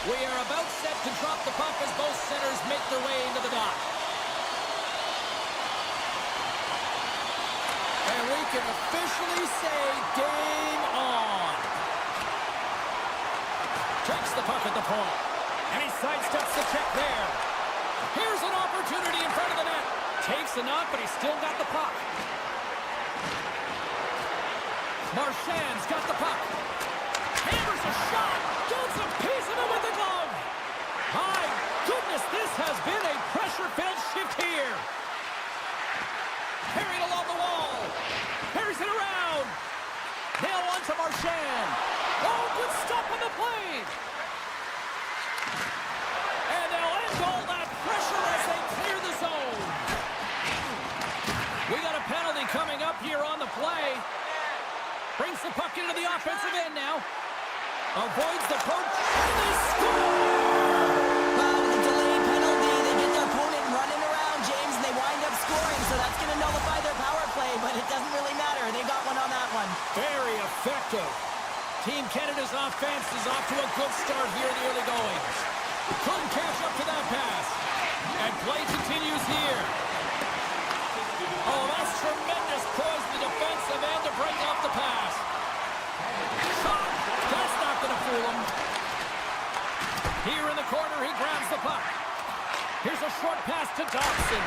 We are about set to drop the puck as both centers make their way into the dot. And we can officially say game on. Takes the puck at the point. And he sidesteps the check there. Here's an opportunity in front of the net. Takes a knock, but he's still got the puck. Marchand's got the puck. Hammers a shot. Gets a piece of it with the glove. My goodness, this has been a pressure-filled shift here. Carried along the wall. Carries it around. Nail one to Marchand. Oh, good stop on the play. And they'll end all that pressure as they clear the zone. We got a penalty coming up here on the play. Brings the puck into the offensive end now. Avoids the poke. And they score! Well, with a delayed penalty, they get their opponent running around, James, and they wind up scoring. So that's going to nullify their power play, but it doesn't really matter. They got one on that one. Very effective. Team Canada's offense is off to a good start here in the early goings. Couldn't catch up to that pass. And play continues here. Oh, that's tremendous poise in the defensive end to break off the pass. Shot. That's not going to fool him. Here in the corner, he grabs the puck. Here's a short pass to Dobson.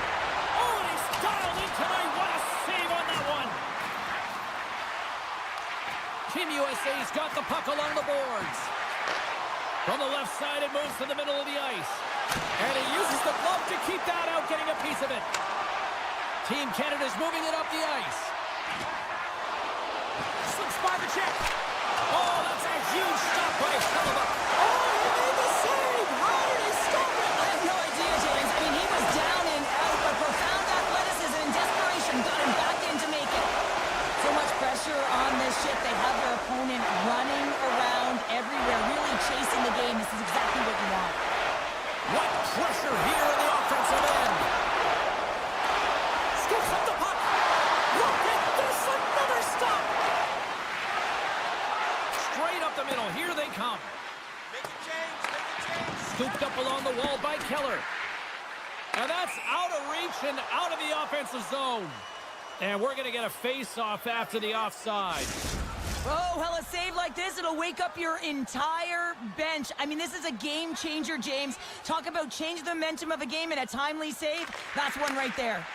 Oh, and he's dialed in tonight. What a save on that one. Team USA's got the puck along the boards. From the left side, it moves to the middle of the ice. And he uses the glove to keep that out, getting a piece of it. Team Canada's moving it up the ice. Slips by the check. Oh, that's a huge stop by Sullivan. Oh, he made the save. How did he stop it? I have no idea, James. I mean, he was down and out, but profound athleticism and desperation got him back in to make it. So much pressure on this shift. They have their opponent running around everywhere, really chasing the game. This is exactly what you want. What pressure here in the offensive end. Scoops up the puck. Look at this, another stop. Straight up the middle, here they come. Make a change. Scooped up along the wall by Keller. And that's out of reach and out of the offensive zone. And we're going to get a face-off after the offside. Oh, well, a save like this, it'll wake up your entire bench. I mean, this is a game changer, James. Talk about change the momentum of a game and a timely save. That's one right there.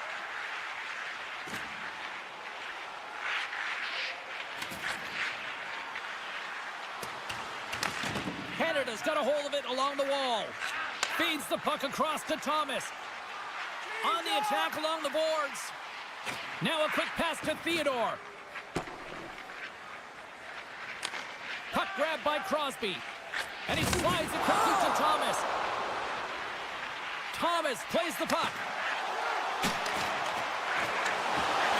Canada's got a hold of it along the wall. Feeds the puck across to Thomas. On the attack along the boards. Now a quick pass to Theodore. Puck grabbed by Crosby. And he slides it quickly to Thomas. Thomas plays the puck.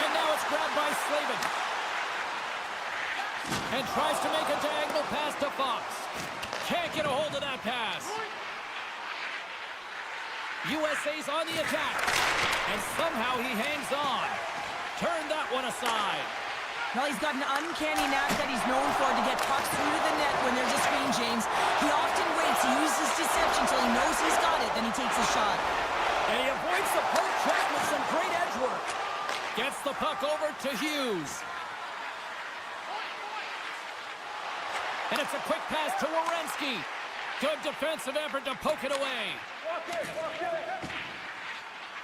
And now it's grabbed by Slavin. And tries to make a diagonal pass to Fox. Can't get a hold of that pass. USA's on the attack. And somehow he hangs on. Turn that one aside. Well, he's got an uncanny knack that he's known for to get pucks through the net when there's a screen, James. He often waits. He uses deception until he knows he's got it. Then he takes a shot. And he avoids the poke check with some great edge work. Gets the puck over to Hughes. And it's a quick pass to Werenski. Good defensive effort to poke it away.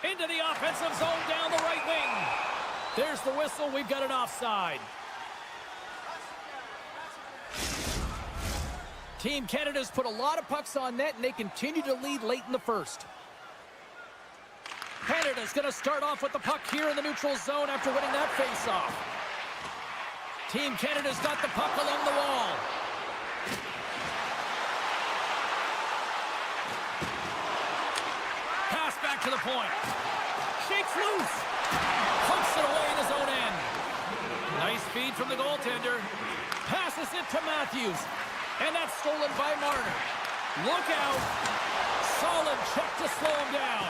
Into the offensive zone down the right wing. There's the whistle. We've got an offside. Team Canada's put a lot of pucks on net, and they continue to lead late in the first. Canada's going to start off with the puck here in the neutral zone after winning that faceoff. Team Canada's got the puck along the wall. Pass back to the point. Shakes loose. Pumps it away in his own end. Nice feed from the goaltender. Passes it to Matthews. And that's stolen by Marner. Look out. Solid check to slow him down.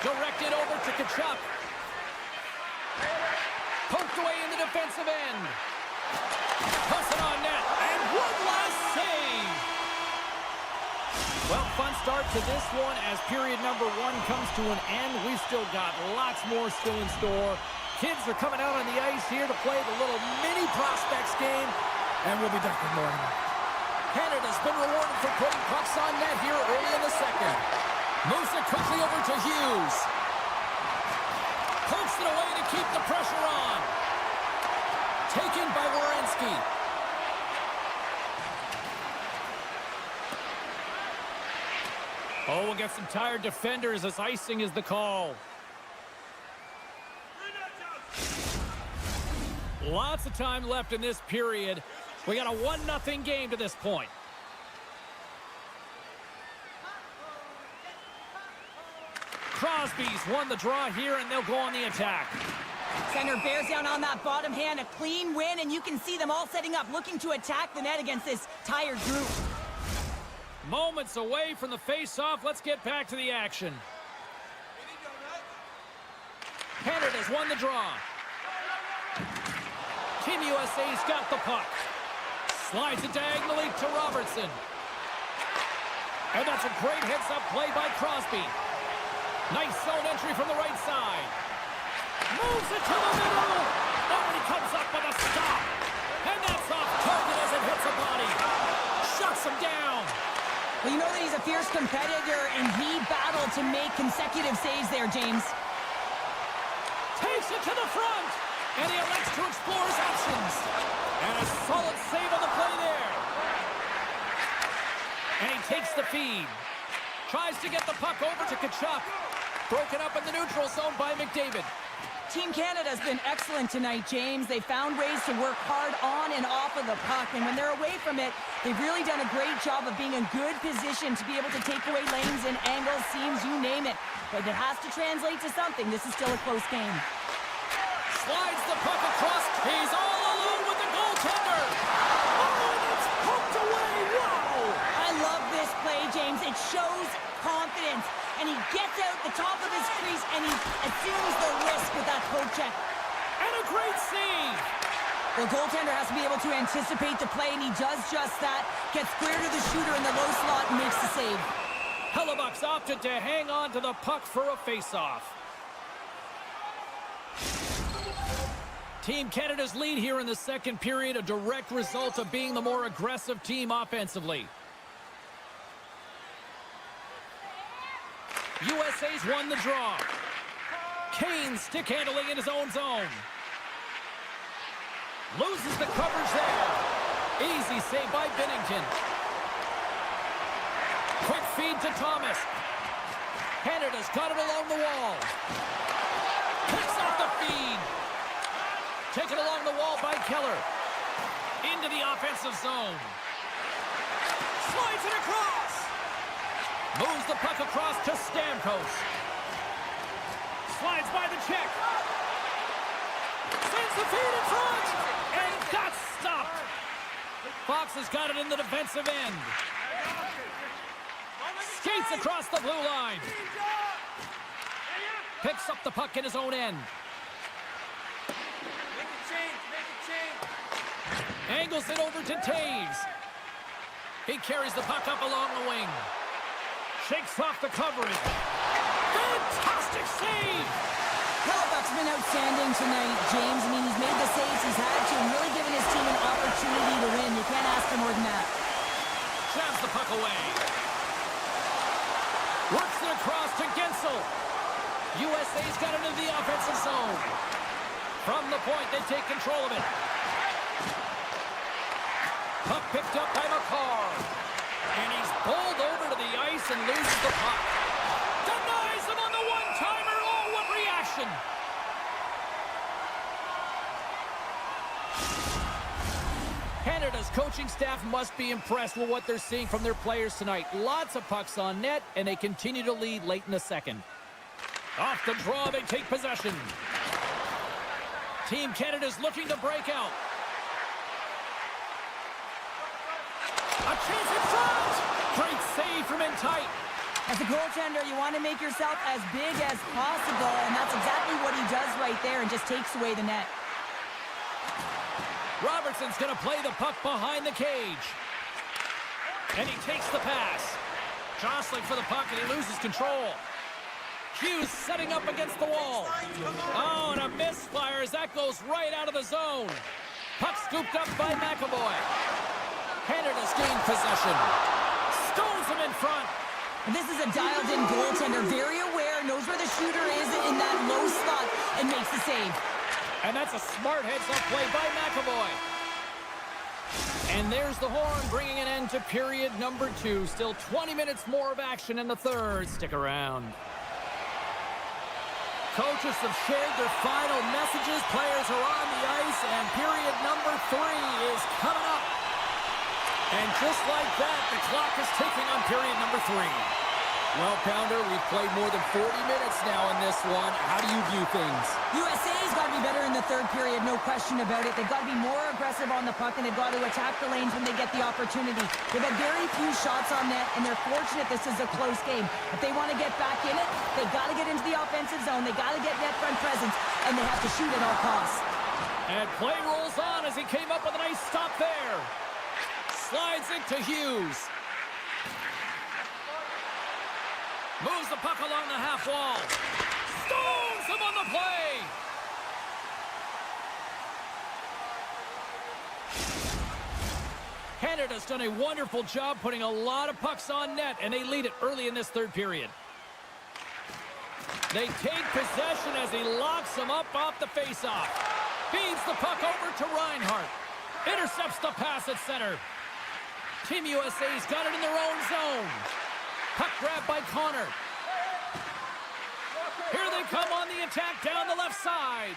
Directed over to Tkachuk. Poked away in the defensive end. Puts it on net. And one last save. Well, fun start to this one as period number 1 comes to an end. We've still got lots more still in store. Kids are coming out on the ice here to play the little mini prospects game, and we'll be back with more tonight. Canada's been rewarded for putting pucks on net here early in the second. Moves it quickly over to Hughes. Pokes it away to keep the pressure on. Taken by Werenski. Oh, we'll get some tired defenders as icing is the call. Lots of time left in this period. We got a 1-0 game to this point. Crosby's won the draw here, and they'll go on the attack. Center bears down on that bottom hand. A clean win, and you can see them all setting up, looking to attack the net against this tired group. Moments away from the face-off. Let's get back to the action. Canada's won the draw. Team USA's got the puck. Slides it diagonally to Robertson. And that's a great heads-up play by Crosby. Nice zone entry from the right side. Moves it to the middle. Oh, and he comes up with a stop. And that's off target as it hits a body. Shuts him down. Well, you know that he's a fierce competitor, and he battled to make consecutive saves there, James. Takes it to the front, and he elects to explore his options. And a solid save on the play there. And he takes the feed. Tries to get the puck over to Tkachuk. Broken up in the neutral zone by McDavid. Team Canada's been excellent tonight, James. They found ways to work hard on and off of the puck, and when they're away from it, they've really done a great job of being in good position to be able to take away lanes and angles, seams, you name it. But it has to translate to something. This is still a close game. Slides the puck across. He's all alone with the goaltender. Oh, and it's poked away. Wow! I love this play, James. It shows confidence. And he gets out the top of his crease, and he assumes the risk with that poke check. And a great save. The goaltender has to be able to anticipate the play, and he does just that. Gets square to the shooter in the low slot and makes the save. Hellebuck's opted to hang on to the puck for a face-off. Team Canada's lead here in the second period, a direct result of being the more aggressive team offensively. USA's won the draw. Kane stick handling in his own zone. Loses the coverage there. Easy save by Binnington. Quick feed to Thomas. Canada's got it along the wall. Picks off the feed. Taken along the wall by Keller. Into the offensive zone. Slides it across. Moves the puck across to Stamkos. Slides by the check. Sends the feed in front. And that's stopped. Fox has got it in the defensive end. Skates across the blue line. Picks up the puck in his own end. Make a change. Angles it over to Taves. He carries the puck up along the wing. Shakes off the coverage. Fantastic save! Hellebuck's been outstanding tonight, James. I mean, he's made the saves he's had to and really given his team an opportunity to win. You can't ask for more than that. Jabs the puck away. Works it across to Gensel. USA's got it into the offensive zone. From the point, they take control of it. Puck picked up by McCarr. And he's bowled over to the ice and loses the puck. Denies him on the one-timer. Oh, what reaction! Canada's coaching staff must be impressed with what they're seeing from their players tonight. Lots of pucks on net, and they continue to lead late in the second. Off the draw, they take possession. Team Canada's looking to break out. A chance in front! Great save from in tight. As a goaltender, you want to make yourself as big as possible, and that's exactly what he does right there and just takes away the net. Robertson's going to play the puck behind the cage. And he takes the pass. Jostling for the puck, and he loses control. Hughes setting up against the wall. Oh, and a misfire as that goes right out of the zone. Puck scooped up by McAvoy. Canada's gained possession. Stones him in front. And this is a dialed-in goaltender, very aware, knows where the shooter is in that low slot, and makes the save. And that's a smart heads-up play by McAvoy. And there's the horn, bringing an end to period number 2. Still 20 minutes more of action in the third. Stick around. Coaches have shared their final messages. Players are on the ice, and period number 3 is coming up. And just like that, the clock is ticking on period number 3. Well, Pounder, we've played more than 40 minutes now in this one. How do you view things? USA's got to be better in the third period, no question about it. They've got to be more aggressive on the puck, and they've got to attack the lanes when they get the opportunity. They've had very few shots on net, and they're fortunate this is a close game. If they want to get back in it, they've got to get into the offensive zone. They've got to get net front presence, and they have to shoot at all costs. And play rolls on as he came up with a nice stop there. Slides it to Hughes. Moves the puck along the half wall. Stones him on the play. Canada's done a wonderful job putting a lot of pucks on net, and they lead it early in this third period. They take possession as he locks him up off the faceoff. Feeds the puck over to Reinhart. Intercepts the pass at center. Team USA's got it in their own zone. Puck grab by Connor. Here they come on the attack down the left side.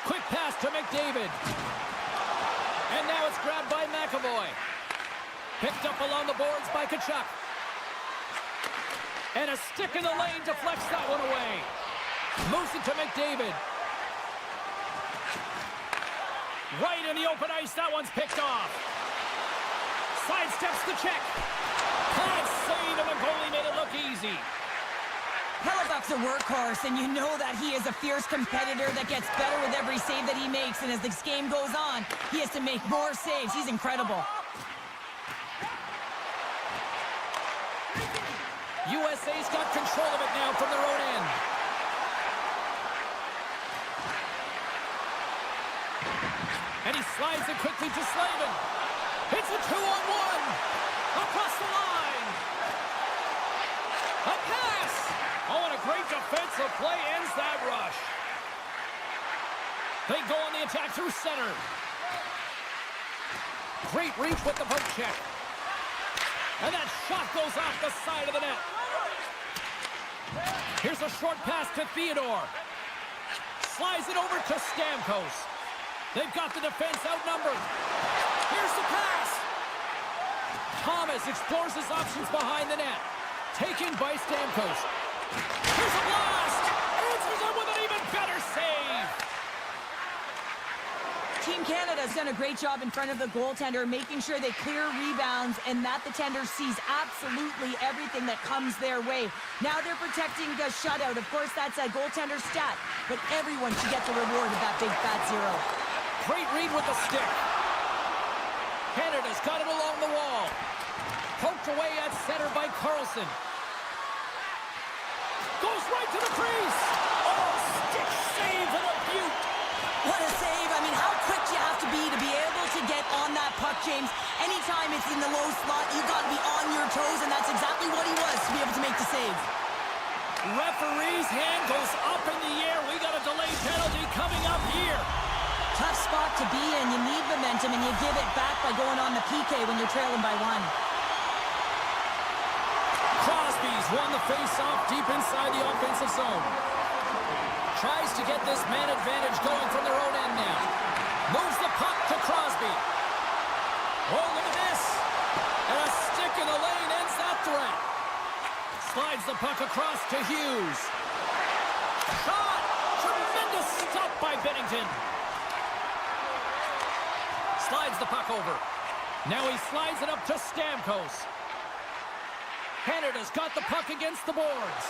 Quick pass to McDavid. And now it's grabbed by McAvoy. Picked up along the boards by Tkachuk. And a stick in the lane deflects that one away. Moves it to McDavid. Right in the open ice, that one's picked off. Sidesteps the check. Hard save, and the goalie made it look easy. Hellebuyck's a workhorse, and you know that he is a fierce competitor that gets better with every save that he makes. And as this game goes on, he has to make more saves. He's incredible. USA's got control of it now from their own end. And he slides it quickly to Slavin. It's a 2-on-1. Across the line. A pass. Oh, and a great defensive play ends that rush. They go on the attack through center. Great reach with the poke check. And that shot goes off the side of the net. Here's a short pass to Theodore. Slides it over to Stamkos. They've got the defense outnumbered. Here's the pass. Thomas explores his options behind the net. Taken by Stamkos. Here's a blast. Answers it with an even better save. Team Canada's done a great job in front of the goaltender, making sure they clear rebounds and that the tender sees absolutely everything that comes their way. Now they're protecting the shutout. Of course, that's a goaltender stat, but everyone should get the reward of that big fat zero. Great read with the stick. Canada's got it along the wall. Poked away at center by Carlson. Goes right to the crease. Oh, stick save and a beaut. What a save. I mean, how quick you have to be able to get on that puck, James. Anytime it's in the low slot, you got to be on your toes, and that's exactly what he was to be able to make the save. Referee's hand goes up in the air. We got a delayed penalty coming up here. Tough spot to be in. You need momentum, and you give it back by going on the PK when you're trailing by 1. Crosby's won the face-off deep inside the offensive zone. Tries to get this man advantage going from their own end now. Moves the puck to Crosby. Oh, look at this. And a stick in the lane ends that threat. Slides the puck across to Hughes. Shot! Tremendous stop by Bennington. Slides the puck over. Now he slides it up to Stamkos. Canada's got the puck against the boards.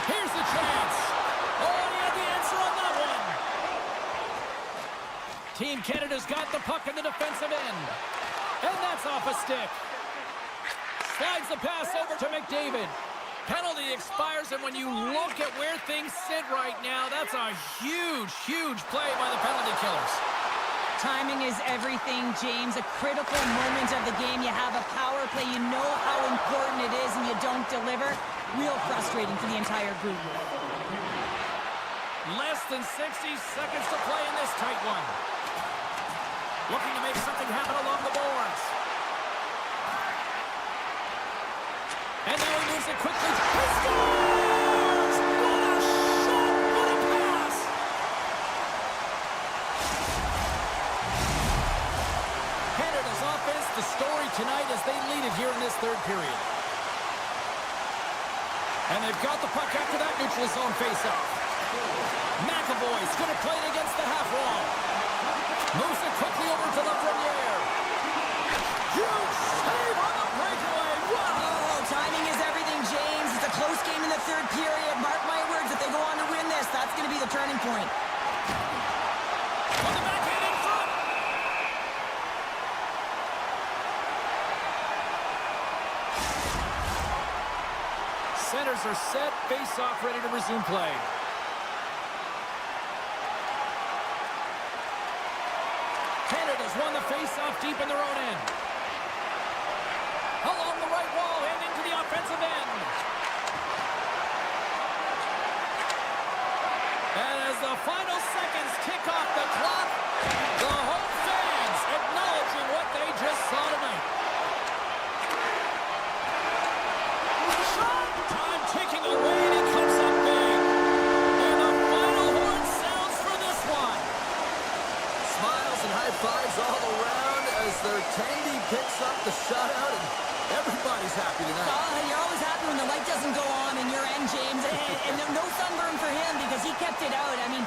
Here's the chance. Oh, and he had the answer on that one. Team Canada's got the puck in the defensive end. And that's off a stick. Slides the pass over to McDavid. Penalty expires, and when you look at where things sit right now, that's a huge, huge play by the penalty killers. Timing is everything, James. A critical moment of the game. You have a power play. You know how important it is, and you don't deliver. Real frustrating for the entire group. Less than 60 seconds to play in this tight one. Looking to make something happen along the boards. And now he moves it quickly. He scores! What a shot! What a pass! Canada's offense, the story tonight as they lead it here in this third period. And they've got the puck after that neutral zone faceoff. McAvoy's going to play it against the half wall. Moves it quickly over to Lafreniere. Huge save on the breakaway. Wow! Timing is everything, James. It's a close game in the third period. Mark my words, if they go on to win this, that's going to be the turning point. On the backhand in front. Centers are set. Face-off ready to resume play. Canada's won the face-off deep in their own end. Along the right wall and into the offensive end. And as the final seconds tick off the clock, the home fans acknowledging what they just saw tonight. Shot! Time ticking away, and it comes up big. And the final horn sounds for this one. Smiles and high fives all around as their Tandy picks up the shutout, and everybody's happy tonight. You're always happy when the light doesn't go on in your end, James. And no sunburn for him because he kept it out. I mean...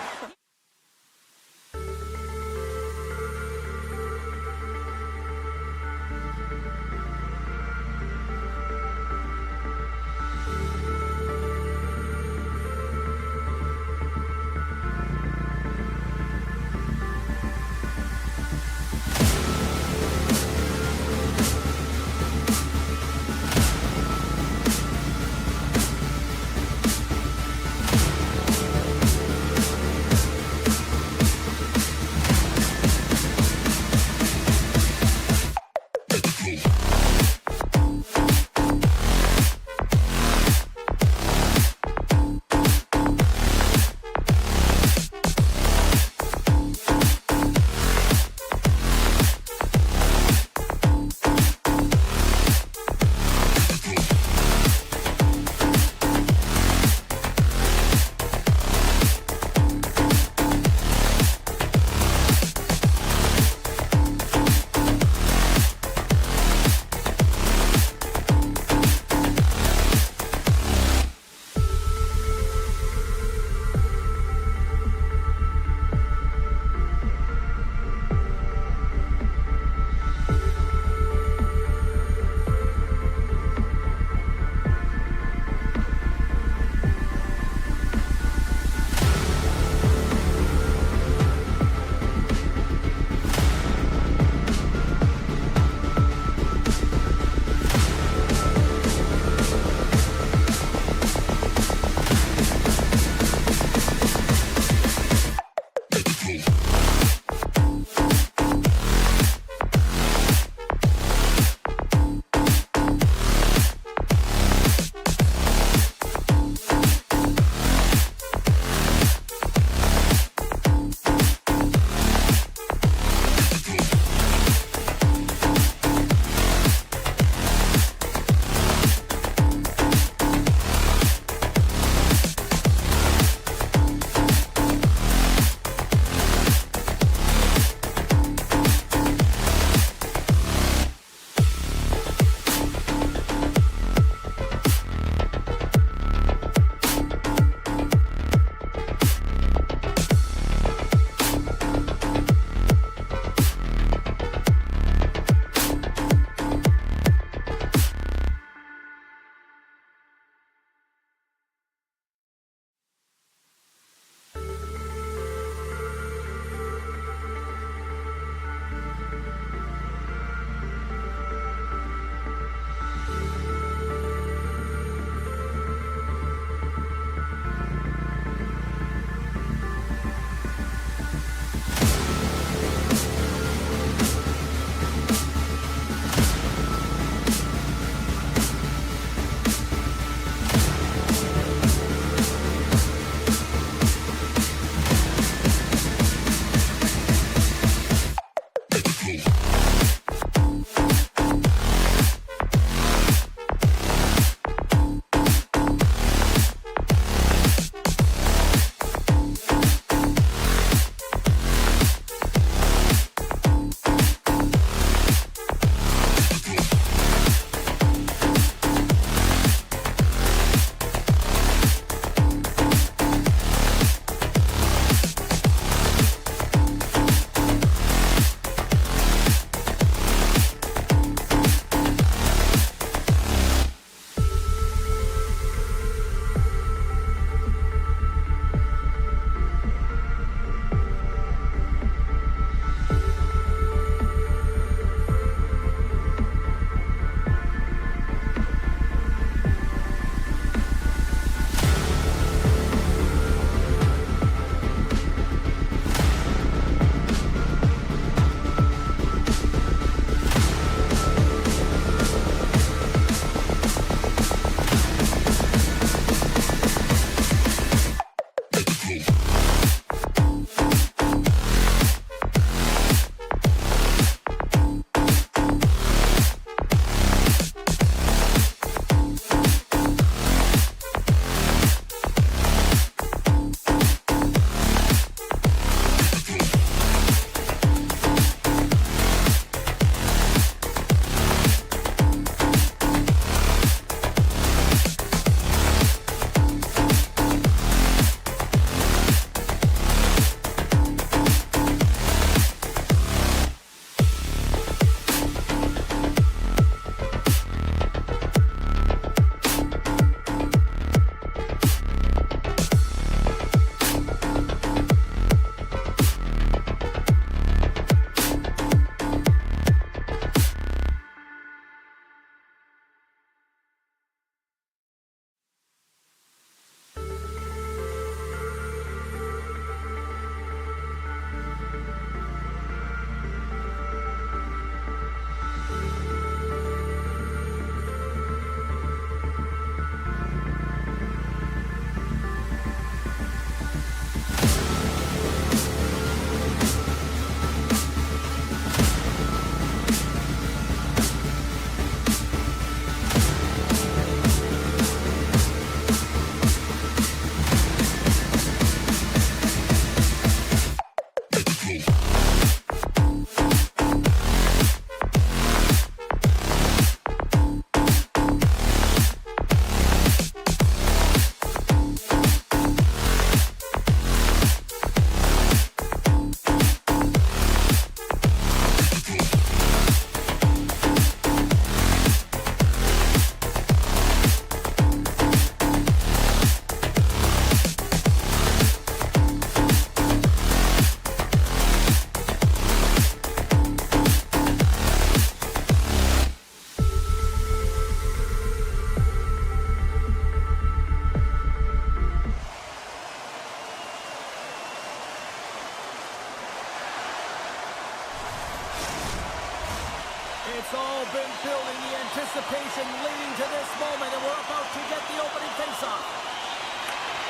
It's all been building, the anticipation leading to this moment, and we're about to get the opening face-off.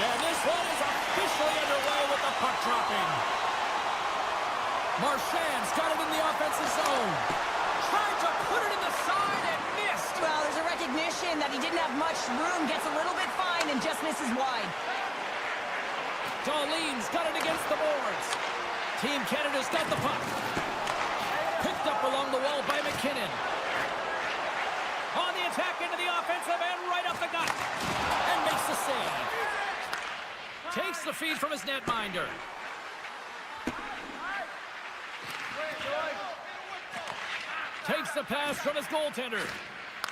And this one is officially underway with the puck dropping. Marchand's got it in the offensive zone. Tried to put it in the side and missed. Well, there's a recognition that he didn't have much room, gets a little bit fine, and just misses wide. Darlene's got it against the boards. Team Canada's got the puck. Picked up along the wall by McKinnon. On the attack into the offensive end, right up the gut. And makes the save. Takes the feed from his netminder. Takes the pass from his goaltender.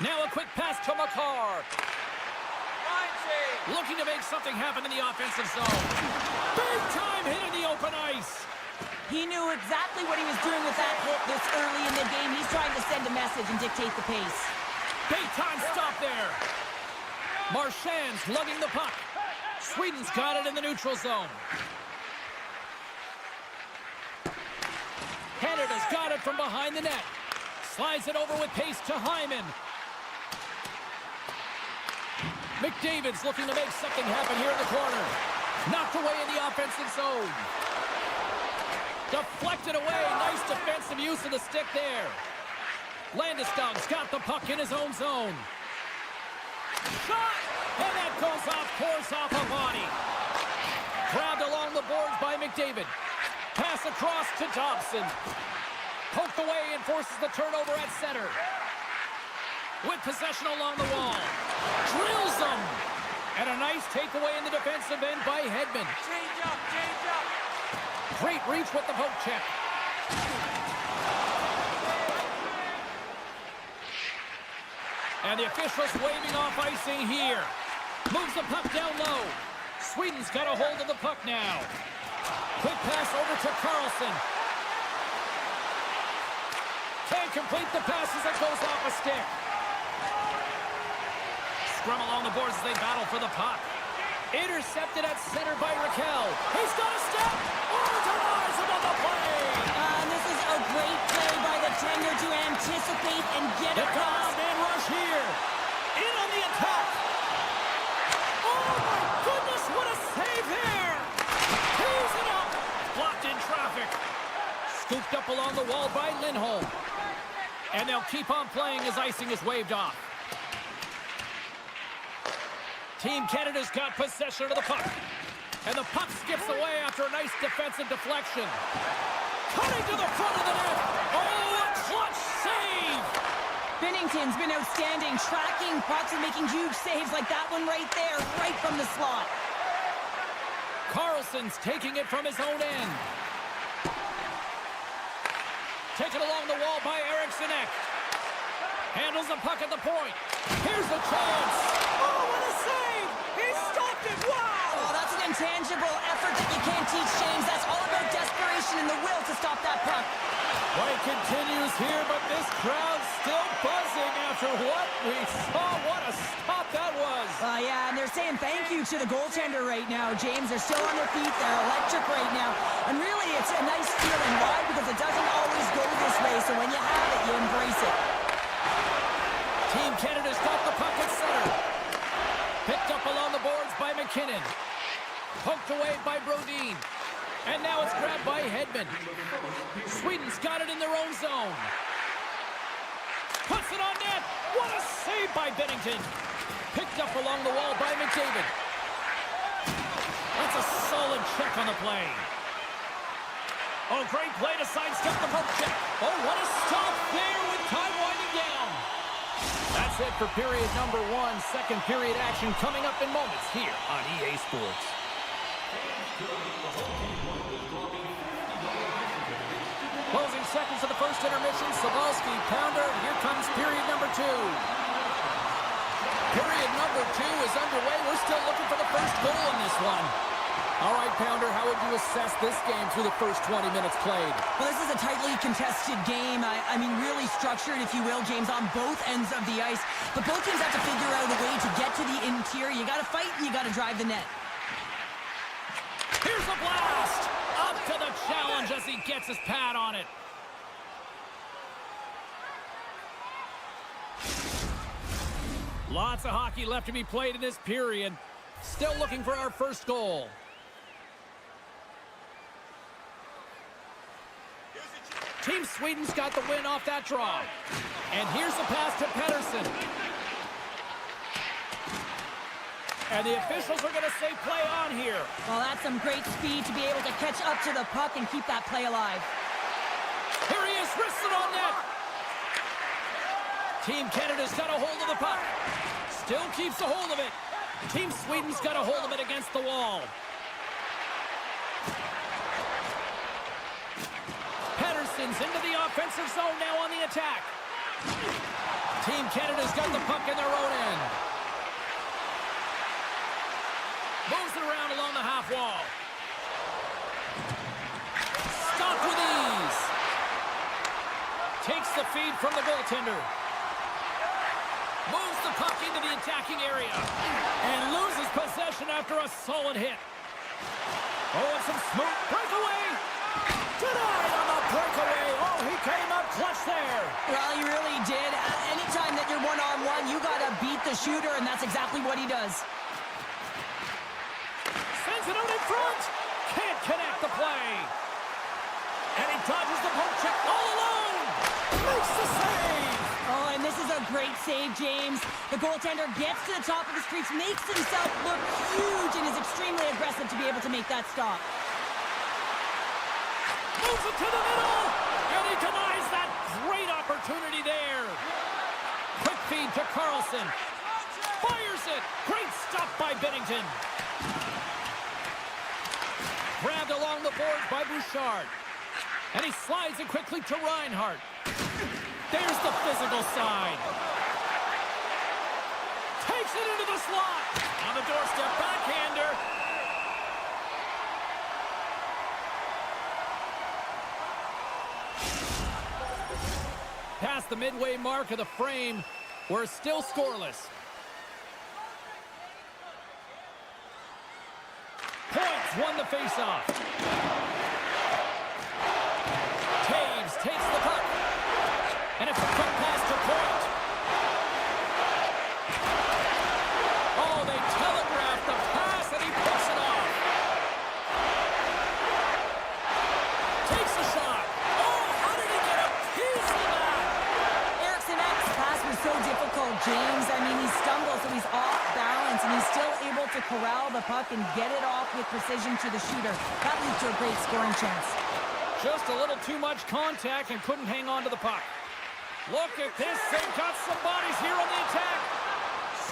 Now a quick pass to McCarr. Looking to make something happen in the offensive zone. Big time hit in the open ice. He knew exactly what he was doing with that hit this early in the game. He's trying to send a message and dictate the pace. Big time stop there. Marchand's lugging the puck. Sweden's got it in the neutral zone. Canada's got it from behind the net. Slides it over with pace to Hyman. McDavid's looking to make something happen here in the corner. Knocked away in the offensive zone. Deflected away. Nice defensive use of the stick there. Landeskog's got the puck in his own zone. Shot! And that goes off course off a body. Grabbed along the boards by McDavid. Pass across to Dobson. Poked away and forces the turnover at center. With possession along the wall. Drills them. And a nice takeaway in the defensive end by Hedman. Change up, change up. Great reach with the poke check. And the officials waving off icing here. Moves the puck down low. Sweden's got a hold of the puck now. Quick pass over to Carlson. Can't complete the pass as it goes off a stick. Scrum along the boards as they battle for the puck. Intercepted at center by Raquel. He's got a step. Oh, denies him on the play. This is a great play by the tender to anticipate and get Here across. comes man rush here. In on the attack. Oh, my goodness, what a save here. He's it up. Blocked in traffic. Scooped up along the wall by Lindholm. And they'll keep on playing as icing is waved off. Team Canada's got possession of the puck. And the puck skips away after a nice defensive deflection. Cutting to the front of the net. Oh, a clutch save. Binnington's been outstanding, tracking pucks and making huge saves like that one right there, right from the slot. Carlson's taking it from his own end. Taken along the wall by Eriksson Ek. Handles the puck at the point. Here's the chance. Oh, what a save! He stopped it! Wow! Oh, that's an intangible effort that you can't teach, James. That's all about desperation and the will to stop that puck. Play continues here, but this crowd's still buzzing after what we saw. What a stop that was. Yeah, and they're saying thank you to the goaltender right now, James. They're still on their feet. They're electric right now. And really, it's a nice feeling. Why? Because it doesn't always go this way, so when you have it, you embrace it. Team Canada's got the puck at center. Picked up along the boards by McKinnon. Poked away by Brodin. And now it's grabbed by Hedman. Sweden's got it in their own zone. Puts it on net. What a save by Binnington. Picked up along the wall by McDavid. That's a solid check on the play. Oh, great play to sidestep the poke check. Oh, what a stop there with time winding down. That's it for period number 1. Second period action coming up in moments here on EA Sports. Closing seconds of the first intermission. Sabalski, Pounder, and here comes period number 2. Period number 2 is underway. We're still looking for the first goal in this one. All right, Pounder, how would you assess this game through the first 20 minutes played? Well, this is a tightly contested game. I mean, really structured, if you will, James, on both ends of the ice. But both teams have to figure out a way to get to the interior. You got to fight and you got to drive the net. Here's a blast! Up to the challenge as he gets his pad on it. Lots of hockey left to be played in this period. Still looking for our first goal. Team Sweden's got the win off that draw. And here's the pass to Pettersson. And the officials are going to say play on here. Well, that's some great speed to be able to catch up to the puck and keep that play alive. Here he is, wrists it on net. Team Canada's got a hold of the puck. Still keeps a hold of it. Team Sweden's got a hold of it against the wall. Pettersson's into the offensive zone now on the attack. Team Canada's got the puck in their own end. Moves it around along the half wall. Stopped with ease. Takes the feed from the goaltender. Moves the puck into the attacking area. And loses possession after a solid hit. Oh, and some smooth breakaway. Denied on the breakaway. Oh, he came up clutch there. Well, he really did. Anytime that you're one-on-one, you got to beat the shooter, and that's exactly what he does. Sends it out in front. Can't connect the play. dodges the poke check all alone. Makes the save. Oh, and this is a great save, James. The goaltender gets to the top of his crease, makes himself look huge, and is extremely aggressive to be able to make that stop. Moves it to the middle, and he denies that great opportunity there. Quick feed to Carlson. Fires it. Great stop by Bennington. Grabbed along the boards by Bouchard. And he slides it quickly to Reinhart. There's the physical side. Takes it into the slot. On the doorstep, backhander. Past the midway mark of the frame, we're still scoreless. Points won the faceoff. Taves takes the puck. And it's a quick pass to Point. Oh, they telegraphed the pass, and he puts it off. Takes a shot. Oh, how did he get a piece of that? Ericsson's pass was so difficult, James. I mean, he stumbles, so he's off balance, and he's still able to corral the puck and get it off with precision to the shooter. That leads to a great scoring chance. Just a little too much contact and couldn't hang on to the puck. Look at this. They've got some bodies here on the attack.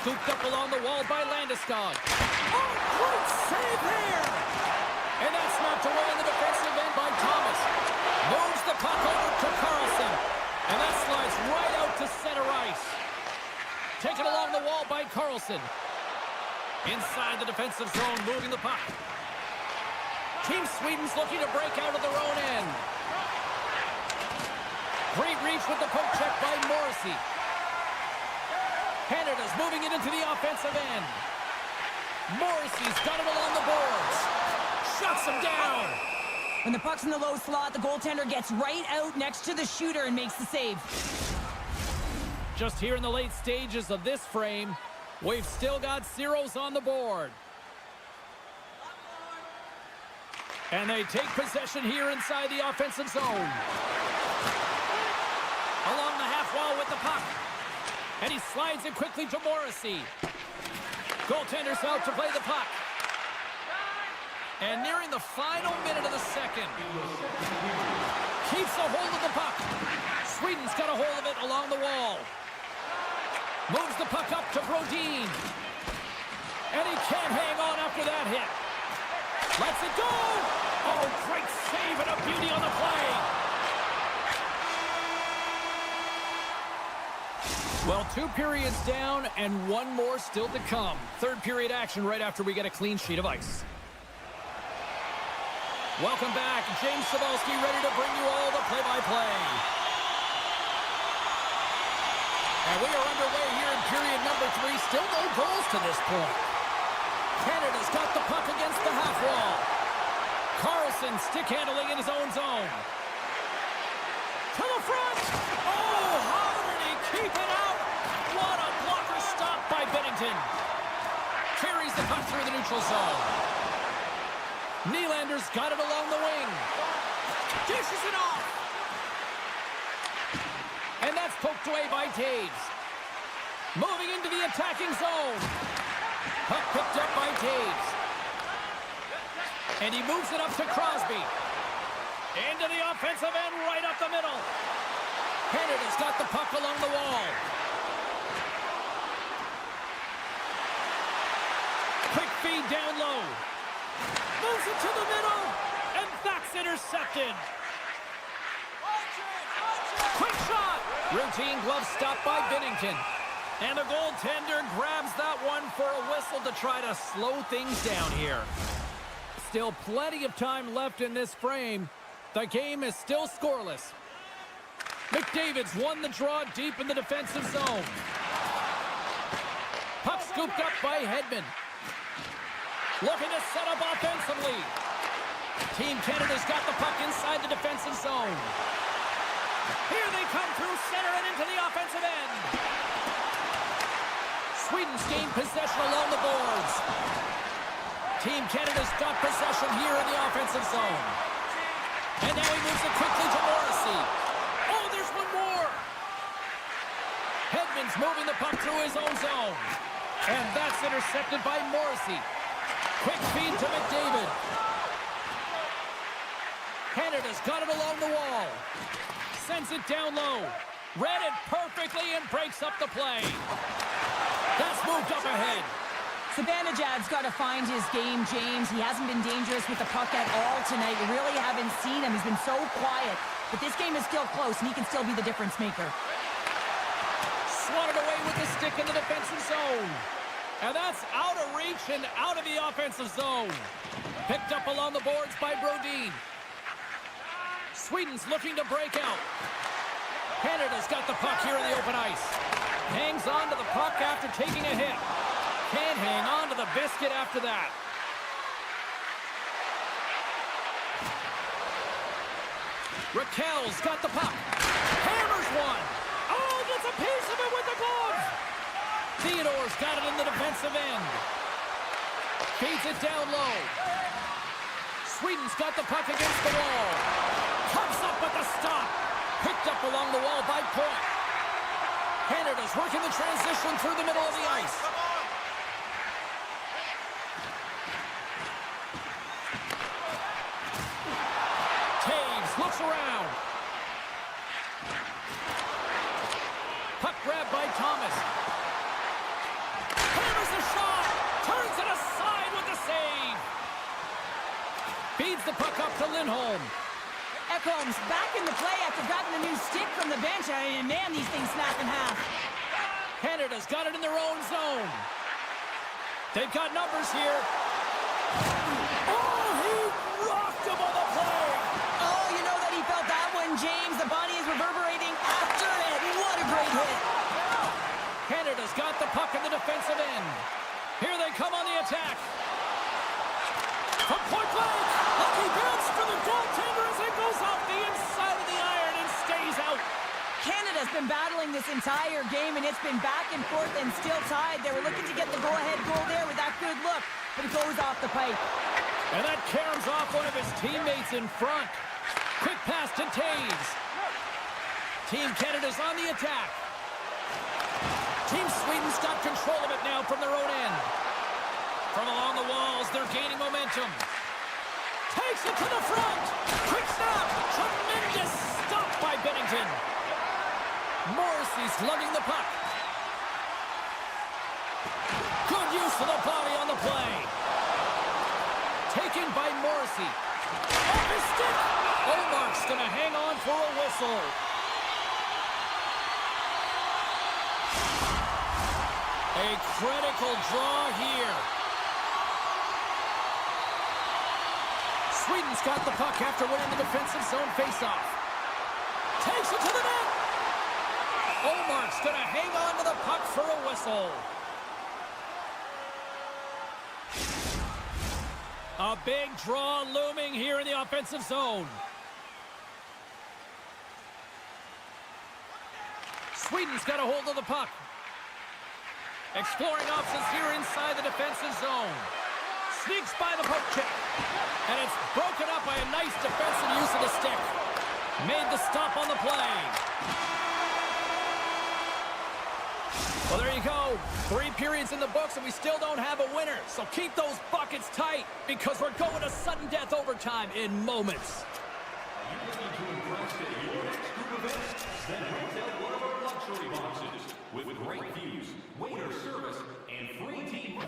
Scooped up along the wall by Landeskog. Oh, great save there. And that's knocked away in the defensive end by Thomas. Moves the puck over to Carlson. And that slides right out to center ice. Taken along the wall by Carlson. Inside the defensive zone, moving the puck. Team Sweden's looking to break out of their own end. Great reach with the poke check by Morrissey. Canada's moving it into the offensive end. Morrissey's got it along the boards. Shuts him down. When the puck's in the low slot, the goaltender gets right out next to the shooter and makes the save. Just here in the late stages of this frame, we've still got zeros on the board. And they take possession here inside the offensive zone. Along the half wall with the puck. And he slides it quickly to Morrissey. Goaltender's out to play the puck. And nearing the final minute of the second. Keeps a hold of the puck. Sweden's got a hold of it along the wall. Moves the puck up to Brodin. And he can't hang on after that hit. Lets it go! Oh, great save and a beauty on the play! Well, 2 periods down and 1 more still to come. Third period action right after we get a clean sheet of ice. Welcome back. James Cebulski ready to bring you all the play-by-play. And we are underway here in period number 3. Still no goals to this point. Canada's got the puck against the half wall. Carlson stick handling in his own zone. To the front! Oh, how did he keep it out? What a blocker stop by Bennington. Carries the puck through the neutral zone. Nylander's got it along the wing. Dishes it off. And that's poked away by Taves. Moving into the attacking zone. Puck picked up by Taves. And he moves it up to Crosby. Into the offensive end, right up the middle. Canada's got the puck along the wall. Quick feed down low. Moves it to the middle. And that's intercepted. Quick shot. Routine glove stop by Binnington. And the goaltender grabs that one for a whistle to try to slow things down here. Still plenty of time left in this frame. The game is still scoreless. McDavid's won the draw deep in the defensive zone. Puck scooped up by Hedman. Looking to set up offensively. Team Canada's got the puck inside the defensive zone. Here they come through center and into the offensive end. Sweden's gained possession along the boards. Team Canada's got possession here in the offensive zone. And now he moves it quickly to Morrissey. Oh, there's one more. Hedman's moving the puck through his own zone. And that's intercepted by Morrissey. Quick feed to McDavid. Canada's got it along the wall. Sends it down low. Read it perfectly and breaks up the play. That's moved up ahead. Zibanejad's got to find his game, James. He hasn't been dangerous with the puck at all tonight. You really haven't seen him. He's been so quiet. But this game is still close, and he can still be the difference maker. Swatted away with the stick in the defensive zone. And that's out of reach and out of the offensive zone. Picked up along the boards by Brodin. Sweden's looking to break out. Canada's got the puck here in the open ice. Hangs on to the puck after taking a hit. Can't hang on to the biscuit after that. Raquel's got the puck. Hammers one. Oh, gets a piece of it with the glove. Theodore's got it in the defensive end. Feeds it down low. Sweden's got the puck against the wall. Comes up with the stop. Picked up along the wall by Point. Canada's working the transition through the middle of the ice. Taves looks around. Puck grab by Thomas. Hammers the shot. Turns it aside with the save. Feeds the puck up to Lindholm. Ekholm's back in the play after grabbing a new stick from the bench. And man, these things snap in half. Canada's got it in their own zone. They've got numbers here. Oh, he rocked him on the play. Oh, you know that he felt that one, James. The body is reverberating after it. What a great hit. Canada's got the puck in the defensive end. Here they come on the attack. From point blank. Lucky bounce for the goaltender as it goes off the inside of the iron and stays out. Canada's been battling this entire game, and it's been back and forth and still tied. They were looking to get the go-ahead goal there with that good look, but it goes off the pipe. And that caroms off one of his teammates in front. Quick pass to Taves. Team Canada's on the attack. Team Sweden's got control of it now from their own end. From along the walls, they're gaining momentum. Takes it to the front. Quick snap. Tremendous stop by Bennington. Morrissey's lugging the puck. Good use of the body on the play. Taken by Morrissey. Off his stick. Omark's going to hang on for a whistle. A critical draw here. Sweden's got the puck after winning the defensive zone faceoff. Takes it to the net. Omark's going to hang on to the puck for a whistle. A big draw looming here in the offensive zone. Sweden's got a hold of the puck. Exploring options here inside the defensive zone. Sneaks by the poke check. And it's broken up by a nice defensive use of the stick. Made the stop on the play. Well, there you go. 3 periods in the books, and we still don't have a winner. So keep those buckets tight, because we're going to sudden death overtime in moments. Are you looking to impress at your next group event? Then rent out one of our luxury boxes with great views, waiter service, and free team.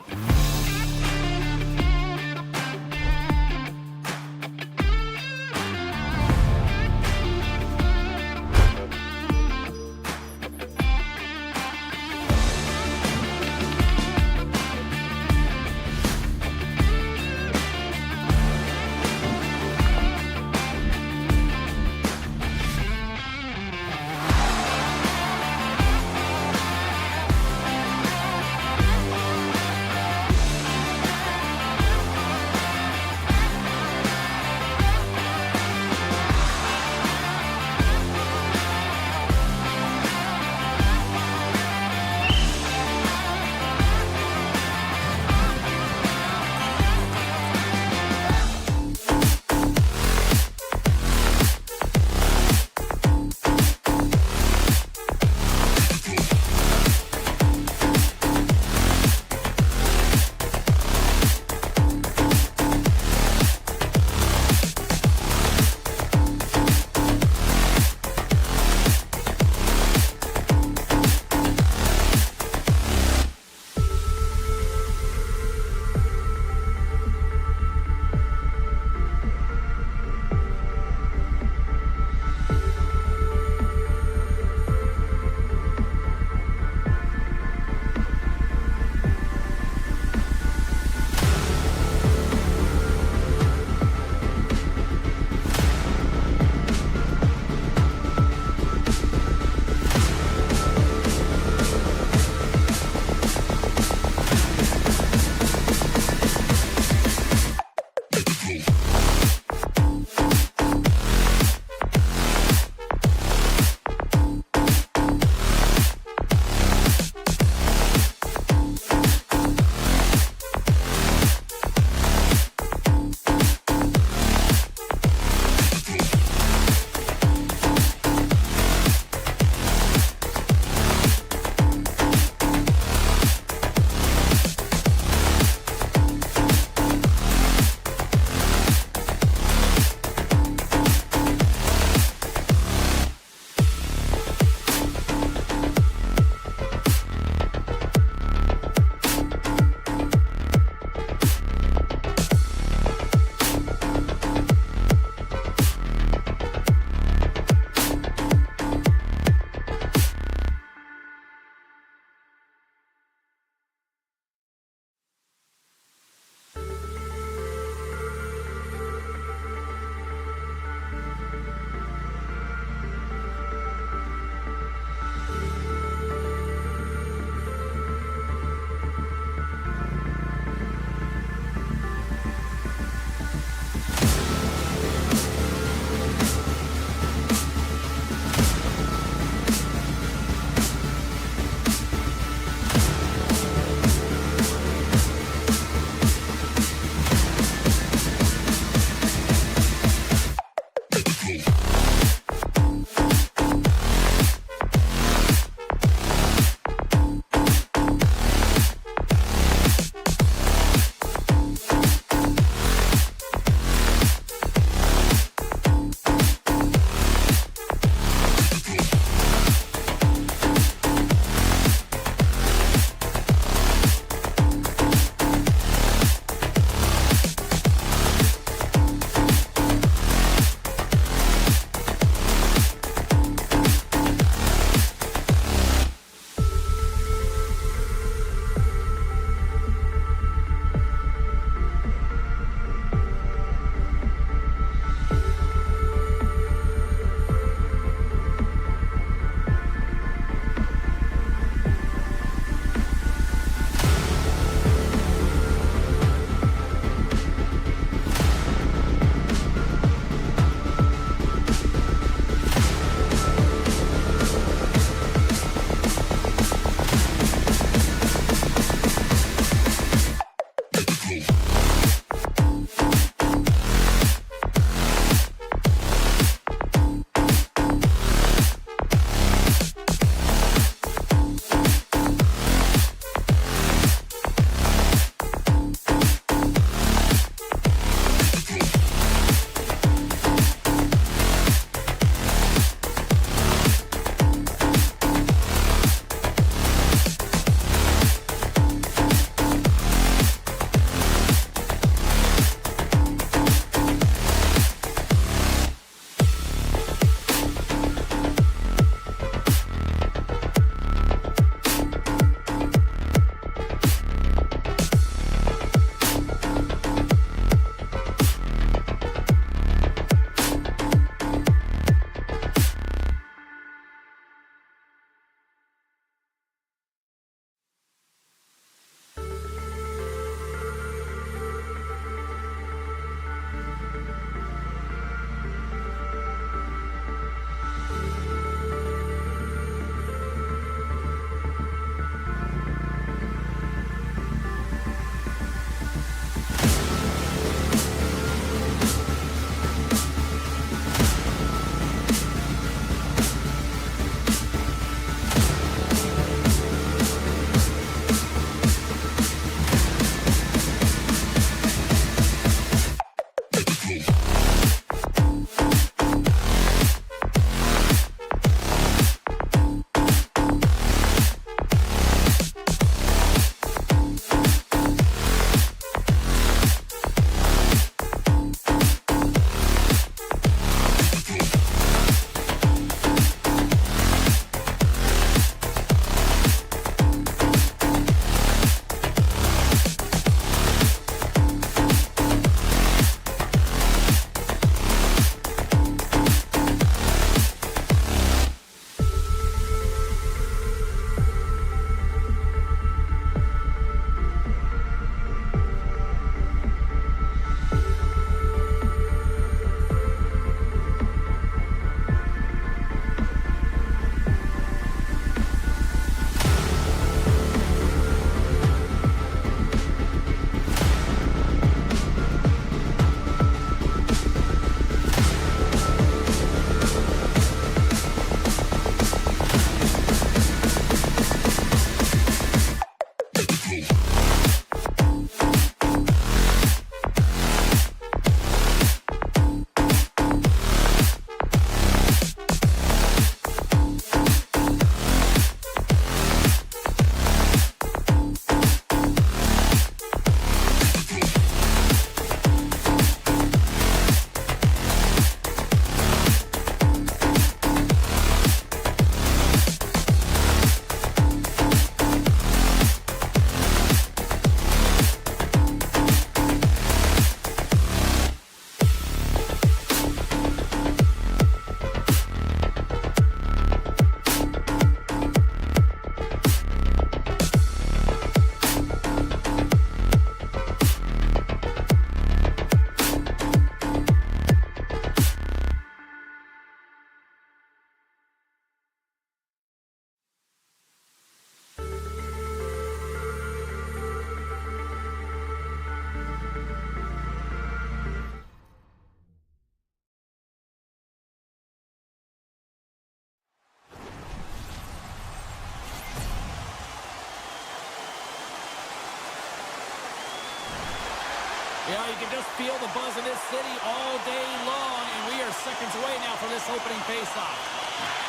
Yeah, you can just feel the buzz in this city all day long, and we are seconds away now from this opening faceoff.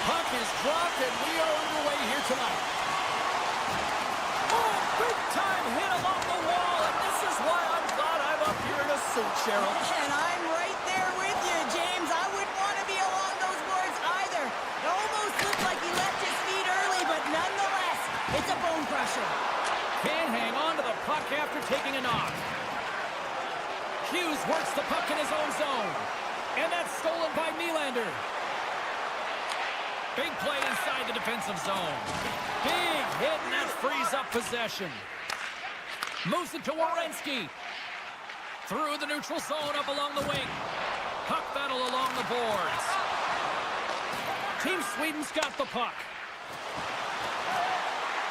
Puck is dropped, and we are underway here tonight. Oh, big-time hit along the wall, and this is why I'm glad I'm up here in a suit, Cheryl. And I'm right there with you, James. I wouldn't want to be along those boards either. It almost looked like he left his feet early, but nonetheless, it's a bone crusher. Can't hang on to the puck after taking a knock. Hughes works the puck in his own zone. And that's stolen by Nylander. Big play inside the defensive zone. Big hit, and that frees up possession. Moves it to Werenski. Through the neutral zone, up along the wing. Puck battle along the boards. Team Sweden's got the puck.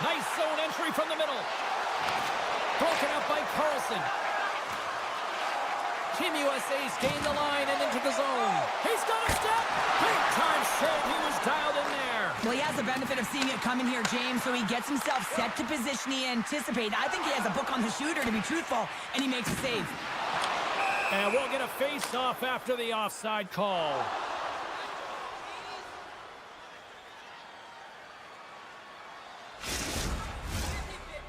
Nice zone entry from the middle. Broken up by Carlson. Team USA's gained the line and into the zone. He's got a step. Big time save. He was dialed in there. Well, he has the benefit of seeing it coming here, James, so he gets himself set to position he anticipated. I think he has a book on the shooter, to be truthful, and he makes a save. And we'll get a face-off after the offside call.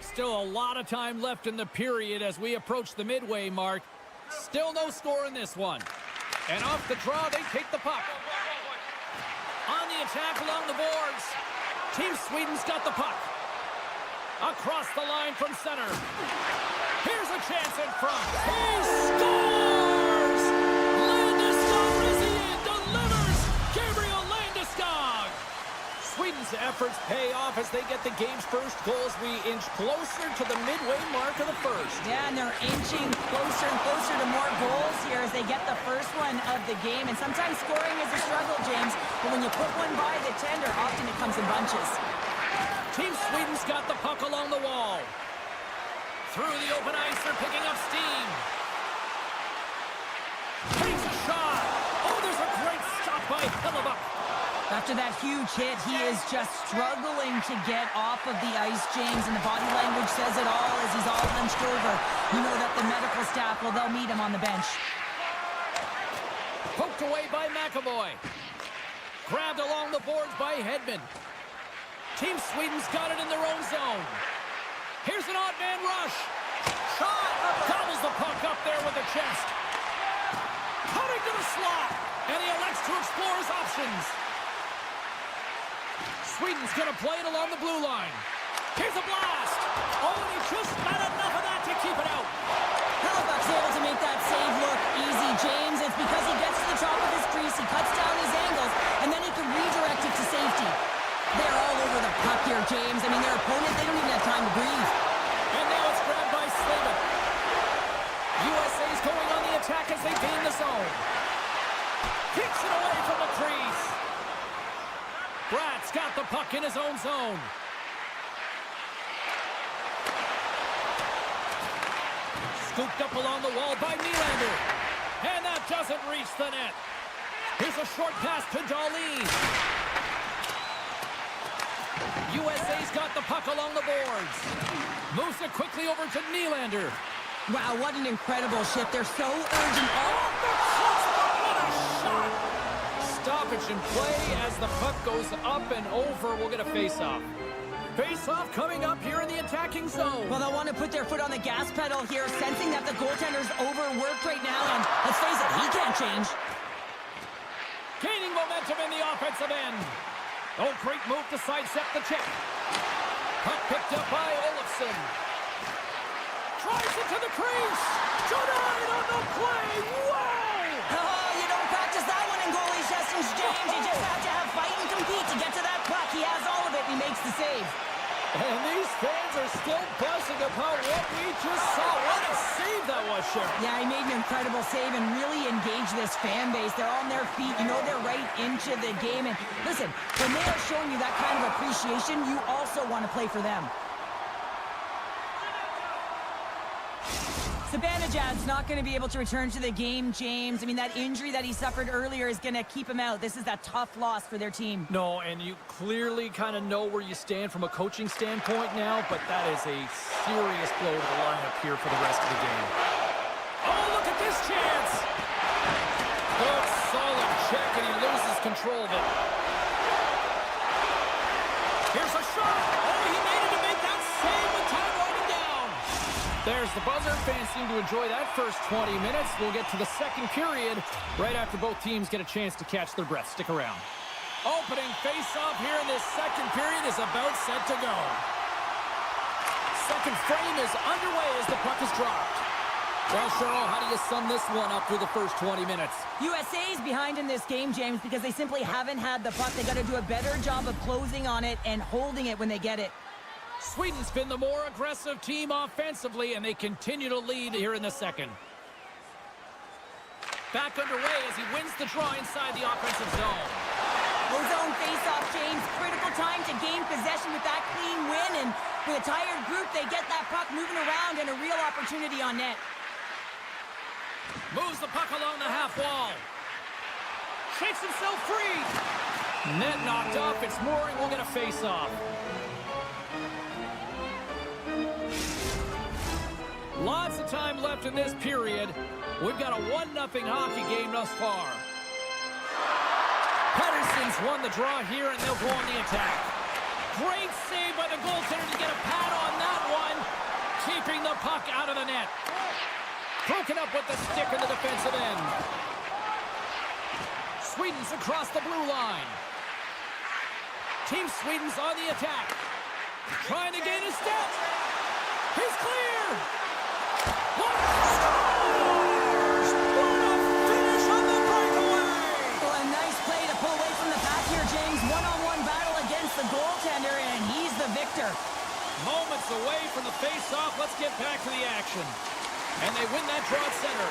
Still a lot of time left in the period as we approach the midway mark. Still no score in this one. And off the draw, they take the puck. On the attack along the boards. Team Sweden's got the puck. Across the line from center. Here's a chance in front. He scores! Landeskog is in, delivers! Gabriel Landeskog! Sweden's efforts pay off as they get the game's first goal as we inch closer to the midway mark of the first. Yeah, and they're inching closer and closer to more goals here as they get the first one of the game. And sometimes scoring is a struggle, James, but when you put one by the tender, often it comes in bunches. Team Sweden's got the puck along the wall. Through the open ice, they're picking up steam. Takes a shot. Oh, there's a great stop by Hellebuck. After that huge hit, he is just struggling to get off of the ice, James, and the body language says it all as he's all hunched over. You know that the medical staff, well, they'll meet him on the bench. Poked away by McAvoy. Grabbed along the boards by Hedman. Team Sweden's got it in their own zone. Here's an odd man rush. Shot! Gobbles the puck up there with the chest. Cutting to the slot. And he elects to explore his options. Sweden's going to play it along the blue line. Here's a blast. Oh, and he just got enough of that to keep it out. Hellebuck's able to make that save look easy, James. It's because he gets to the top of his crease, he cuts down his angles, and then he can redirect it to safety. They're all over the puck here, James. I mean, their opponent, they don't even have time to breathe. And now it's grabbed by Slavin. USA's going on the attack as they gain the zone. Kicks it away from the crease. Bratt's got the puck in his own zone. Scooped up along the wall by Nylander. And that doesn't reach the net. Here's a short pass to Dahlin. USA's got the puck along the boards. Moves it quickly over to Nylander. Wow, what an incredible shift. They're so urgent. Oh, What a shot! Stoppage in play as the puck goes up and over. We'll get a face-off. Face-off coming up here in the attacking zone. well, they'll want to put their foot on the gas pedal here, sensing that the goaltender's overworked right now, and let's face it, he can't change. Gaining momentum in the offensive end. Oh, great move to sidestep the check. Puck picked up by Olofsson. Drives it to the crease. Denied on the play. Wow! Oh, you don't practice that one in goalie sessions, James. You just have to have fight and compete to get to that puck. He has all of it, and he makes the save. And these fans are still buzzing about what we just saw. What a save that was, Sheriff. Yeah, he made an incredible save and really engaged this fan base. They're on their feet. You know they're right into the game. And listen, when they are showing you that kind of appreciation, you also want to play for them. Zibanejad's not going to be able to return to the game, James. I mean, that injury that he suffered earlier is going to keep him out. This is a tough loss for their team. No, and you clearly kind of know where you stand from a coaching standpoint now, but that is a serious blow to the lineup here for the rest of the game. Oh, chance. Good, solid check, and he loses control of it. Here's a shot. Oh, he made it to make that save with time winding down. There's the buzzer. Fans seem to enjoy that first 20 minutes. We'll get to the second period right after both teams get a chance to catch their breath. Stick around. Opening face-off here in this second period is about set to go. Second frame is underway as the puck is dropped. Well, Cheryl, how do you sum this one up through the first 20 minutes? USA's behind in this game, James, because they simply haven't had the puck. They got to do a better job of closing on it and holding it when they get it. Sweden's been the more aggressive team offensively, and they continue to lead here in the second. Back underway as he wins the draw inside the offensive zone. Zone face-off, James. Critical time to gain possession with that clean win, and with a tired group, they get that puck moving around and a real opportunity on net. Moves the puck along the half wall. Shakes himself free. Net knocked off. It's Mooring. We'll get a face-off. Lots of time left in this period. We've got a 1-0 hockey game thus far. Pettersson's won the draw here, and they'll go on the attack. Great save by the goaltender to get a pad on that one, keeping the puck out of the net. Broken up with the stick in the defensive end. Sweden's across the blue line. Team Sweden's on the attack. Trying to gain a step. He's clear. What scores! What a finish on the breakaway! Well, a nice play to pull away from the pack here, James. One-on-one battle against the goaltender, and he's the victor. Moments away from the face-off. Let's get back to the action. And they win that draw at center.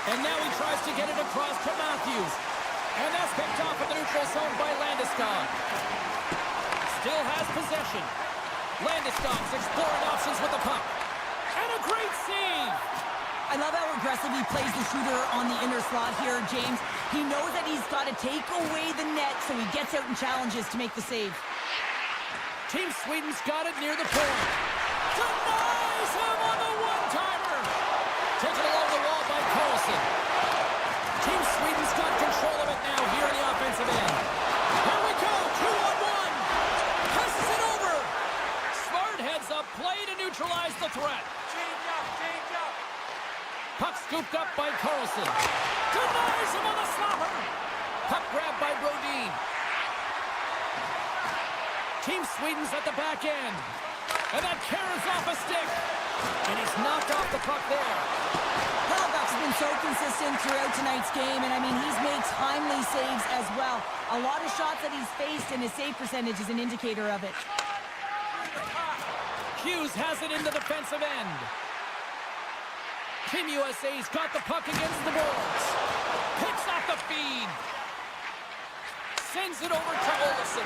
And now he tries to get it across to Matthews. And that's picked off in the neutral zone by Landeskog. Still has possession. Landeskog's exploring options with the puck. And a great save! I love how aggressive he plays the shooter on the inner slot here, James. He knows that he's got to take away the net, so he gets out and challenges to make the save. Team Sweden's got it near the point. Denies him on the one-timer! Taken along the wall by Carlson. Team Sweden's got control of it now here in the offensive end. Here we go, 2-on-1. Passes it over. Smart heads up play to neutralize the threat. Change up. Puck scooped up by Carlson. Denies him on the slapper. Puck grabbed by Brodin. Team Sweden's at the back end. And that carries off a stick. And he's knocked off the puck there. Hellebuyck's been so consistent throughout tonight's game, and I mean, he's made timely saves as well. A lot of shots that he's faced, and his save percentage is an indicator of it. Hughes has it in the defensive end. Team USA's got the puck against the boards. Picks off the feed. Sends it over to Olsen.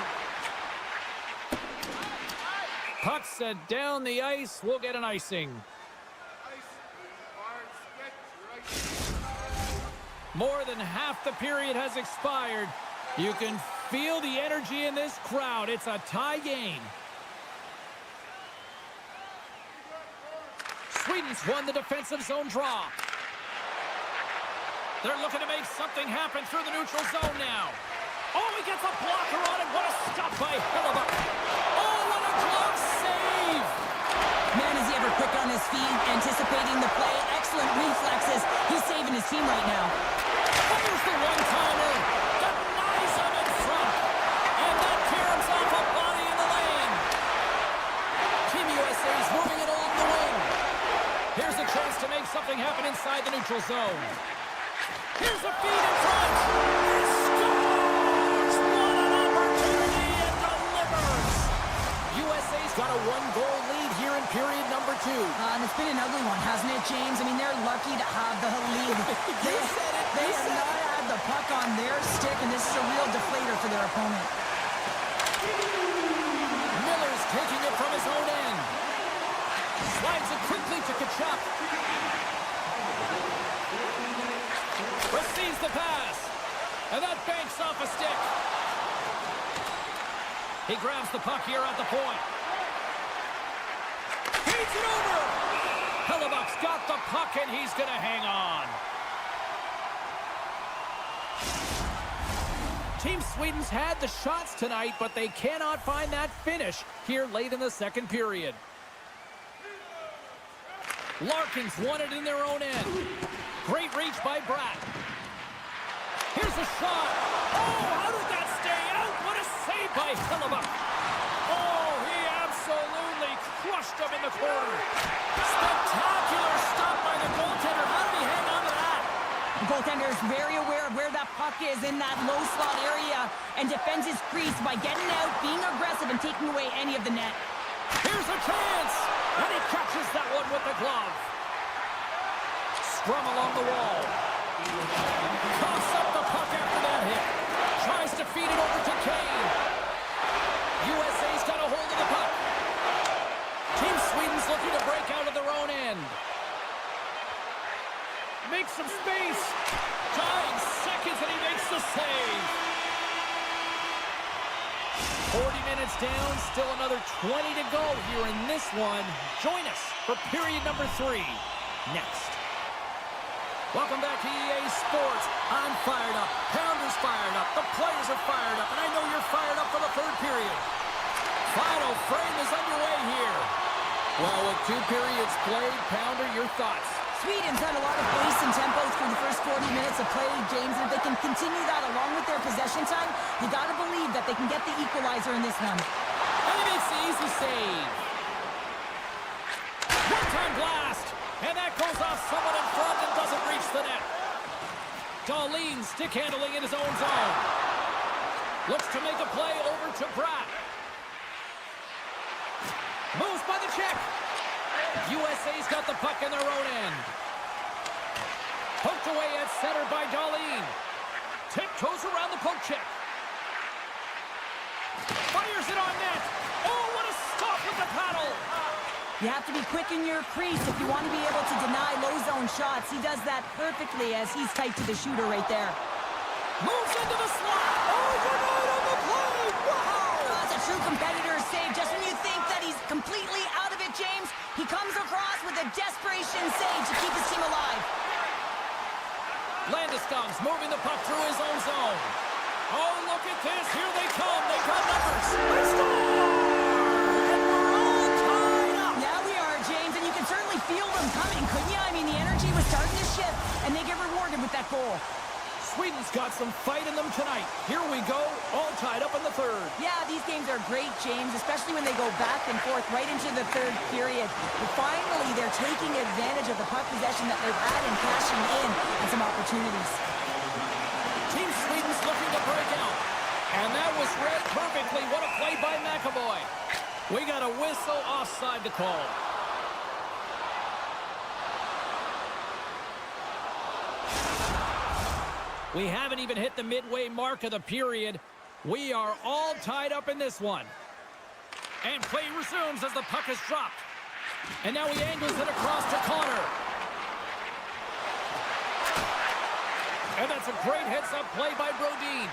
Puck set down the ice. We'll get an icing. More than half the period has expired. You can feel the energy in this crowd. It's a tie game. Sweden's won the defensive zone draw. They're looking to make something happen through the neutral zone now. Oh, he gets a blocker on it. What a stop by Hellebuyck. Oh, what a glove save. Man, is he ever quick on his feet, anticipating the play. Excellent reflexes. He's saving his team right now. Fires the one-timer. Denies him in front. And that caroms off a body in the lane. Team USA's moving it along the wing. Here's a chance to make something happen inside the neutral zone. Here's a feed in front. He scores! What an opportunity and delivers! USA's got a one-goal lead here in period number 2. And it's been an ugly one, hasn't it, James? I mean, they're lucky to have the lead. They have not had the puck on their stick, and this is a real deflator for their opponent. Miller's taking it from his own end. Slides it quickly to Kachuk. Receives the pass. And that banks off a stick. He grabs the puck here at the point. Feeds it over. Hellebuck's got the puck, and he's going to hang on. Team Sweden's had the shots tonight, but they cannot find that finish here late in the second period. Larkins won it in their own end. Great reach by Bratt. Here's a shot. Oh, how did that stay out? What a save by Hellebuck. Oh, he absolutely crushed him in the corner. Spectacular stop by the goaltender. How did he hang on to that? The goaltender is very aware of where that puck is in that low slot area and defends his crease by getting out, being aggressive, and taking away any of the net. Here's a chance, and he catches that one with the glove. Strum along the wall. Coughs up the puck after that hit. Tries to feed it over to Kane. USA's got a hold of the puck. Team Sweden's looking to break out of their own end. Makes some space. Dying seconds, and he makes the save. 40 minutes down, still another 20 to go here in this one. Join us for period number 3 next. Welcome back to EA Sports. I'm fired up. Pounder's fired up. The players are fired up. And I know you're fired up for the third period. Final frame is underway here. Well, with 2 periods played, Pounder, your thoughts? Sweden's had a lot of pace and tempo through the first 40 minutes of play, James, and if they can continue that along with their possession time, you got to believe that they can get the equalizer in this one. And he makes the easy save. One-time blast, and that goes off someone in front and doesn't reach the net. Dahlin stick handling in his own zone. Looks to make a play over to Bratt. Moves by the check. USA's got the puck in their own end. Poked away at center by Dahlin. Tiptoes around the poke check. Fires it on net. Oh, what a stop with the paddle. You have to be quick in your crease if you want to be able to deny low zone shots. He does that perfectly as he's tight to the shooter right there. Moves into the slot. Oh, denied on the play. Wow. That's a true competitor's save. Just when you think that he's completely out of it, James, he comes across with a desperation save to keep his team alive. Landeskog's moving the puck through his own zone. Oh, look at this. Here they come. They got numbers. They score! And we're all tied up. Yeah, we are, James, and you can certainly feel them coming, couldn't you? I mean, the energy was starting to shift, and they get rewarded with that goal. Sweden's got some fight in them tonight. Here we go, all tied up in the third. Yeah, these games are great, James, especially when they go back and forth right into the third period. But finally, they're taking advantage of the puck possession that they've had and cashing in on some opportunities. Team Sweden's looking to break out. And that was read perfectly. What a play by McAvoy. We got a whistle offside to call. We haven't even hit the midway mark of the period. We are all tied up in this one. And play resumes as the puck is dropped. And now he angles it across to Connor. And that's a great heads-up play by Brodin.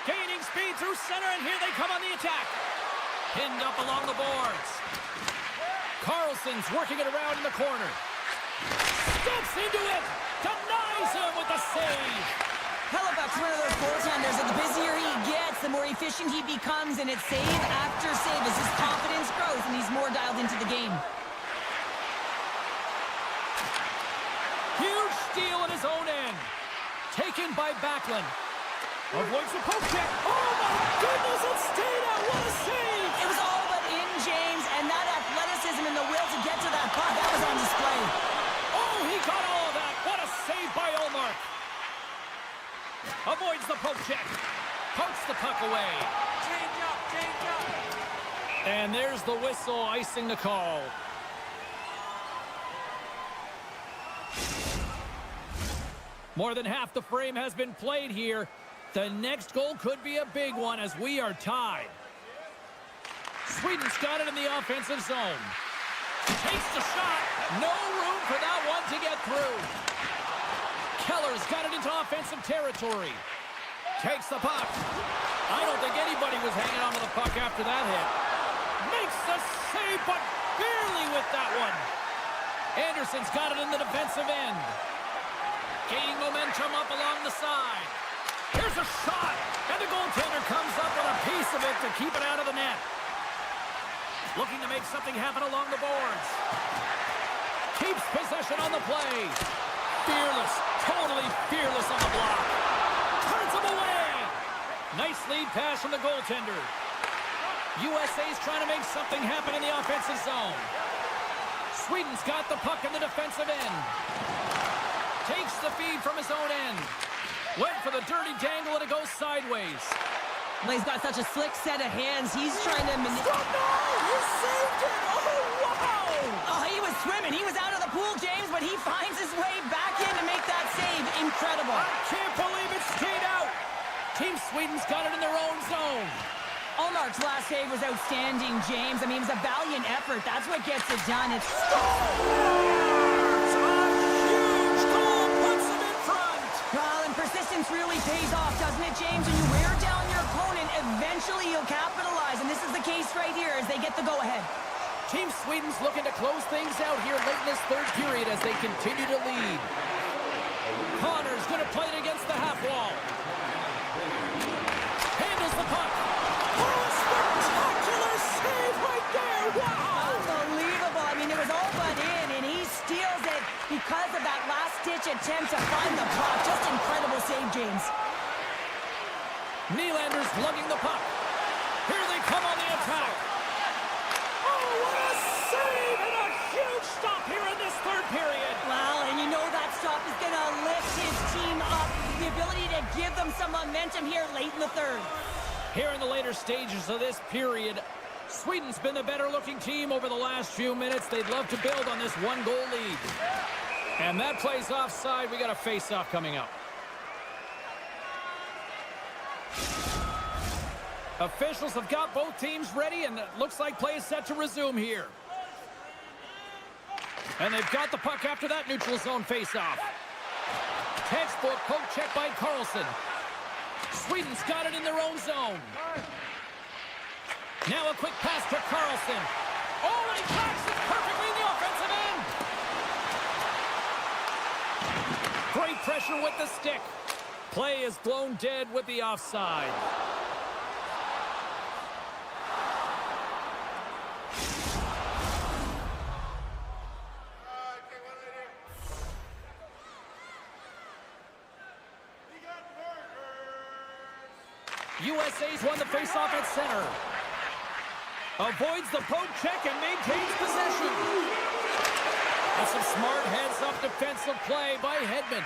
Gaining speed through center, and here they come on the attack. Pinned up along the boards. Carlson's working it around in the corner. Steps into it. Denies him with the save. Hellebuck's one of those goaltenders that the busier he gets, the more efficient he becomes, and it's save after save as his confidence grows and he's more dialed into the game. Huge steal at his own end. Taken by Backlund. Avoids the poke check. Oh my goodness, it stayed out. What a save. It was all but in, James, and that athleticism and the will to get to that puck, that was on display. Oh, he got all of that. What a save by Ullmark. Avoids the poke check. Pokes the puck away. Change up, change up. And there's the whistle icing the call. More than half the frame has been played here. The next goal could be a big one as we are tied. Sweden's got it in the offensive zone. Takes the shot. No room for that one to get through. Keller's got it into offensive territory. Takes the puck. I don't think anybody was hanging on to the puck after that hit. Makes the save, but barely with that one. Anderson's got it in the defensive end. Gaining momentum up along the side. Here's a shot, and the goaltender comes up with a piece of it to keep it out of the net. Looking to make something happen along the boards. Keeps possession on the play. Fearless, totally fearless on the block. Turns him away. Nice lead pass from the goaltender. USA's trying to make something happen in the offensive zone. Sweden's got the puck in the defensive end. Takes the feed from his own end. Went for the dirty dangle and it goes sideways. Well, he's got such a slick set of hands. He's trying to manipulate. He saved it! Oh, wow! Oh, he was swimming. He was out of the pool, James, but he finds his way back in to make that save. Incredible. I can't believe it stayed out. Team Sweden's got it in their own zone. Ullmark's last save was outstanding, James. I mean, it was a valiant effort. That's what gets it done. It's Huge goal puts them in front. well, and persistence really pays off, doesn't it, James? When you wear down your opponent, eventually you'll capitalize, and this is the case right here as they get the go-ahead. Team Sweden's looking to close things out here late in this third period as they continue to lead. Connor's going to play it against the half wall. Handles the puck. Spectacular save right there! Wow! Unbelievable. I mean, it was all but in, and he steals it because of that last-ditch attempt to find the puck. Just incredible save, James. Nylander's lugging the puck. Here they come on the attack. Oh, what a save and a huge stop here in this third period. Well, and you know that stop is going to lift his team up. The ability to give them some momentum here late in the third. Here in the later stages of this period, Sweden's been the better-looking team over the last few minutes. They'd love to build on this one-goal lead. And that play's offside. We got a face-off coming up. Officials have got both teams ready, and it looks like play is set to resume here. And they've got the puck after that neutral zone face-off. Textbook poke check by Carlson. Sweden's got it in their own zone. Now a quick pass to Carlson. Oh, and he tracks it perfectly in the offensive end. Great pressure with the stick. Play is blown dead with the offside. USA's won the faceoff at center. Avoids the poke check and maintains possession. That's some smart heads-up defensive play by Hedman.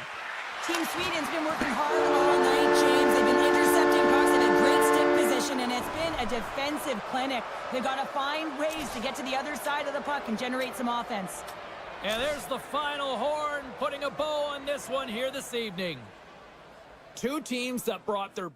Team Sweden's been working hard all night, James. They've been intercepting pucks in a great stick position, and it's been a defensive clinic. They've got to find ways to get to the other side of the puck and generate some offense. And there's the final horn, putting a bow on this one here this evening. Two teams that brought their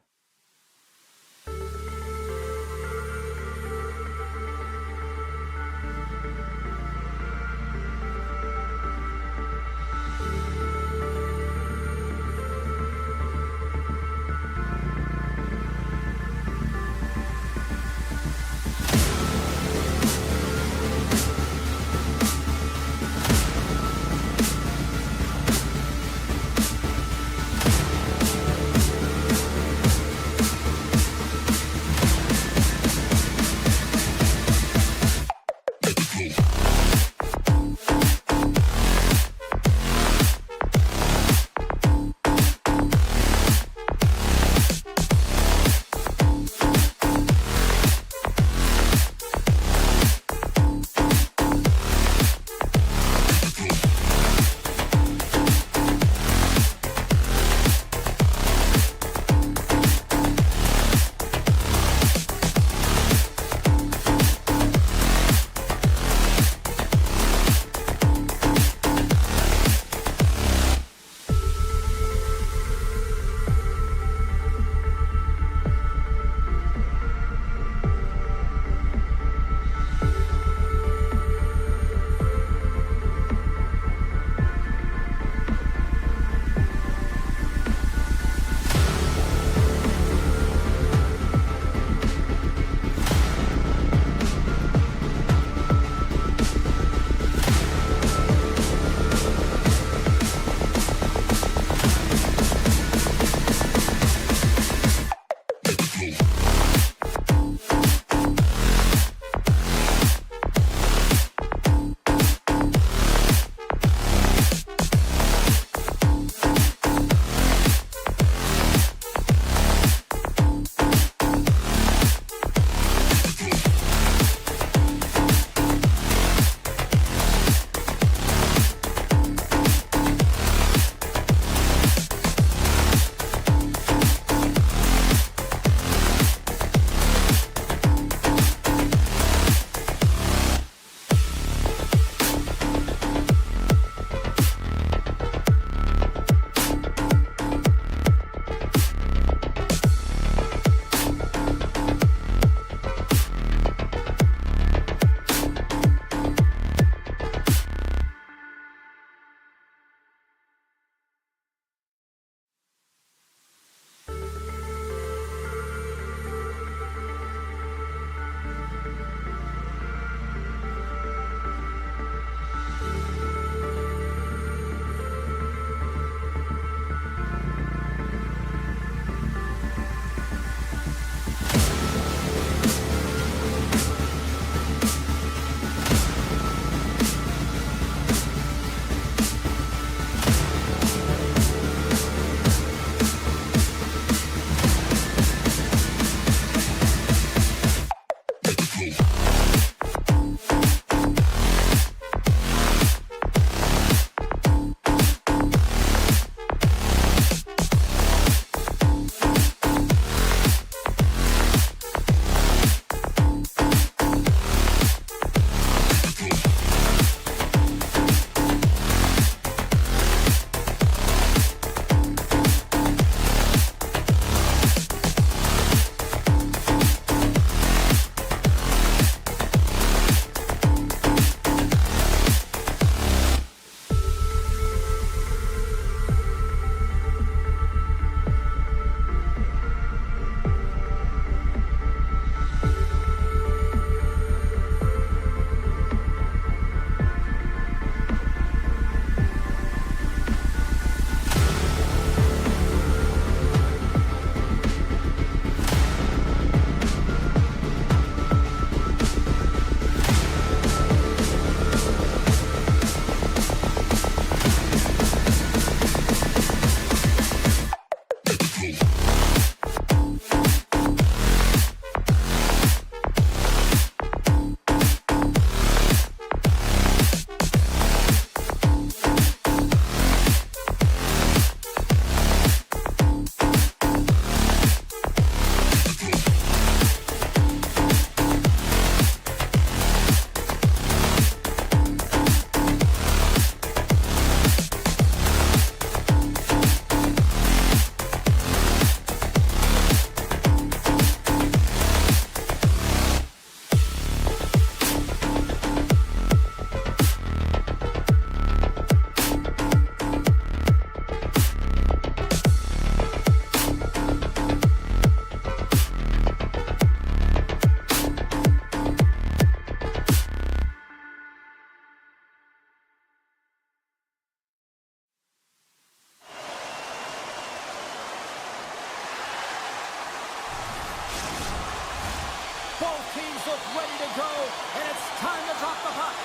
Both teams look ready to go, and it's time to drop the puck.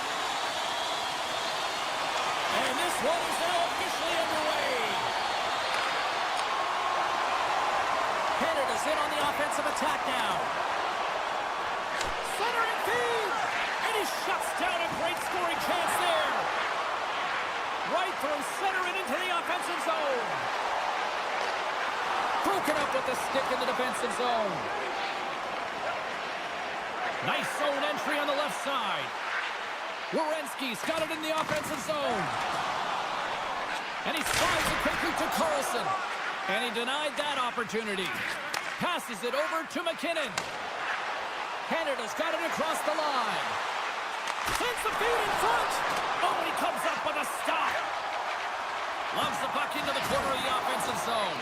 And this one is now officially underway. Canada's in on the offensive attack now. Centering feed, and he shuts down a great scoring chance there. Right through center and into the offensive zone. Broken up with the stick in the defensive zone. Nice zone entry on the left side. Werenski's got it in the offensive zone. And he slides it quickly to Carlson. And he denied that opportunity. Passes it over to McKinnon. Canada's got it across the line. Sends the feed in front. Oh, he comes up with a stop. Loves the puck into the corner of the offensive zone.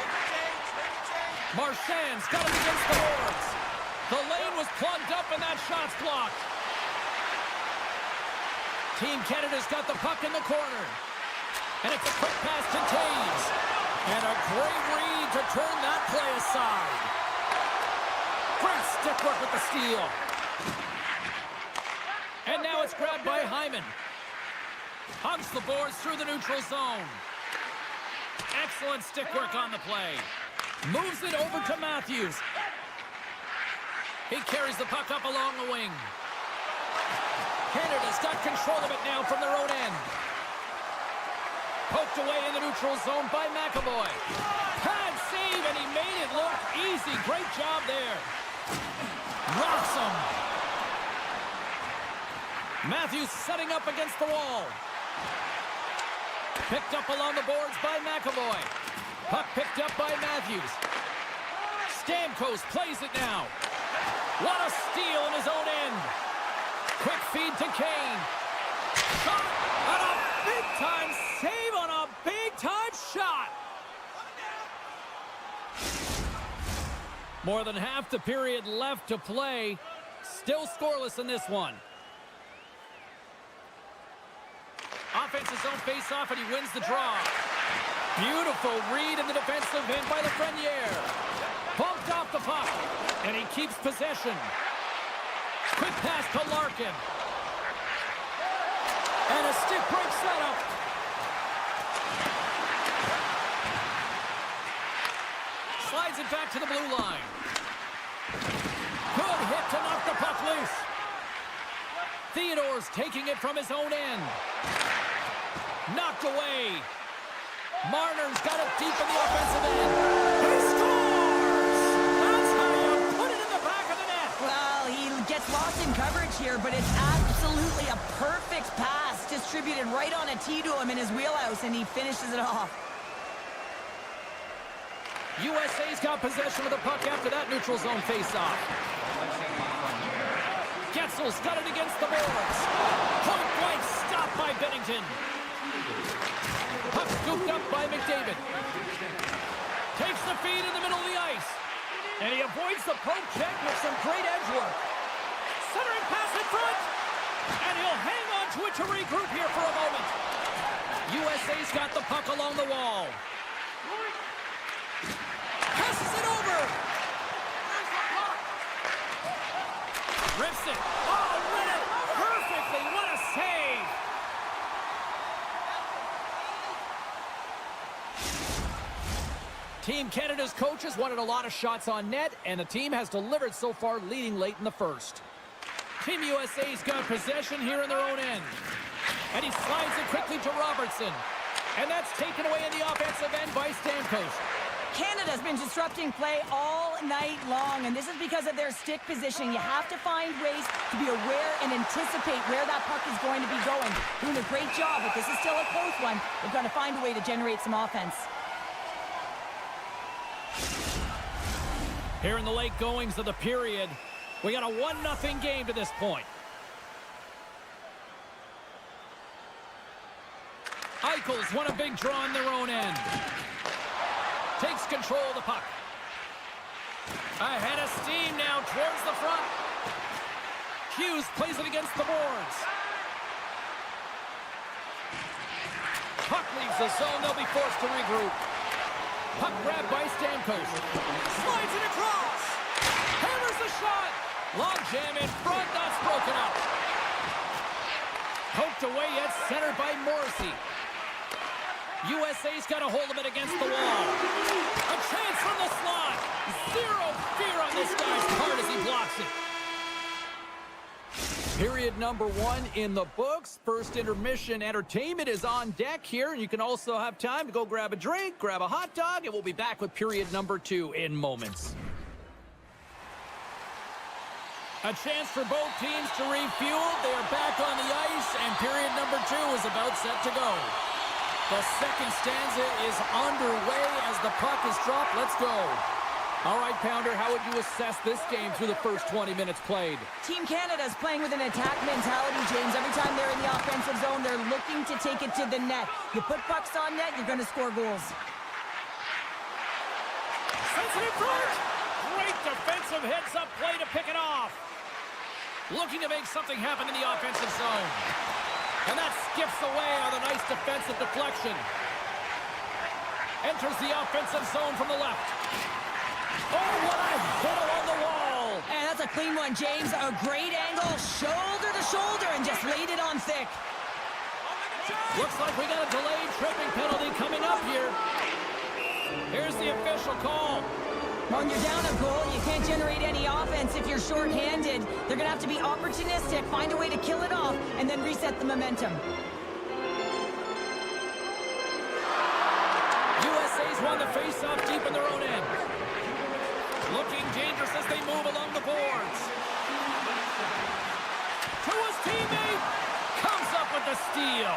Marchand's got it against the boards. The lane was plugged up and that shot's blocked. Team Canada's got the puck in the corner. And it's a quick pass to Taves. And a great read to turn that play aside. Great stick work with the steal. And now it's grabbed by Hyman. Hugs the boards through the neutral zone. Excellent stick work on the play. Moves it over to Matthews. He carries the puck up along the wing. Canada's got control of it now from their own end. Poked away in the neutral zone by McAvoy. Pad save, and he made it look easy. Great job there. Rocks him. Matthews setting up against the wall. Picked up along the boards by McAvoy. Puck picked up by Matthews. Stamkos plays it now. What a steal in his own end. Quick feed to Kane. Shot on a big-time save on a big-time shot. More than half the period left to play. Still scoreless in this one. Offensive zone face-off, and he wins the draw. Beautiful read in the defensive end by Lafreniere. Bumped off the puck, and he keeps possession. Quick pass to Larkin. And a stick break setup. Slides it back to the blue line. Good hit to knock the puck loose. Theodore's taking it from his own end. Knocked away. Marner's got it deep in the offensive end. He scores! That's how you put it in the back of the net. Well, he gets lost in coverage here, but it's absolutely a perfect pass distributed right on a tee to him in his wheelhouse, and he finishes it off. USA's got possession of the puck after that neutral zone faceoff. Getzel's got it against the boards. Point blank stopped by Bennington. Puck scooped up by McDavid. Takes the feed in the middle of the ice. And he avoids the poke check with some great edge work. Centering pass in front. And he'll hang on to it to regroup here for a moment. USA's got the puck along the wall. Passes it over. Rips it. Oh, read it perfectly. What a save. Team Canada's coaches wanted a lot of shots on net, and the team has delivered so far, leading late in the first. Team USA's got possession here in their own end. And he slides it quickly to Robertson. And that's taken away in the offensive end by Stamkos. Canada's been disrupting play all night long, and this is because of their stick position. You have to find ways to be aware and anticipate where that puck is going to be going. Doing a great job, but this is still a close one. They've got to find a way to generate some offense. Here in the late goings of the period, we got a 1-0 game to this point. Eichel's won a big draw in their own end. Takes control of the puck. Ahead of steam now towards the front. Hughes plays it against the boards. Puck leaves the zone. They'll be forced to regroup. Puck grabbed by Stamkos. Slides it across. Hammers the shot. Long jam in front. That's broken up. Poked away yet centered by Morrissey. USA's got a hold of it against the wall. A chance from the slot. Zero fear on this guy's part as he blocks it. Period number 1 in the books. First intermission entertainment is on deck here, and you can also have time to go grab a drink, grab a hot dog, and we'll be back with period number 2 in moments. A chance for both teams to refuel. They are back on the ice, and period number 2 is about set to go. The second stanza is underway as the puck is dropped. Let's go. All right, Pounder, how would you assess this game through the first 20 minutes played? Team Canada's playing with an attack mentality, James. Every time they're in the offensive zone, they're looking to take it to the net. You put pucks on net, you're going to score goals. Sends it in front. Great defensive heads-up play to pick it off. Looking to make something happen in the offensive zone. And that skips away on a nice defensive deflection. Enters the offensive zone from the left. Oh, what a hit along the wall. And that's a clean one, James. A great angle, shoulder to shoulder, and just laid it on thick. Looks like we got a delayed tripping penalty coming up here. Here's the official call. When you're down a goal, you can't generate any offense if you're shorthanded. They're going to have to be opportunistic, find a way to kill it off, and then reset the momentum. USA's won the face-off deep in their own end. Looking dangerous as they move along the boards. To his teammate. Comes up with the steal.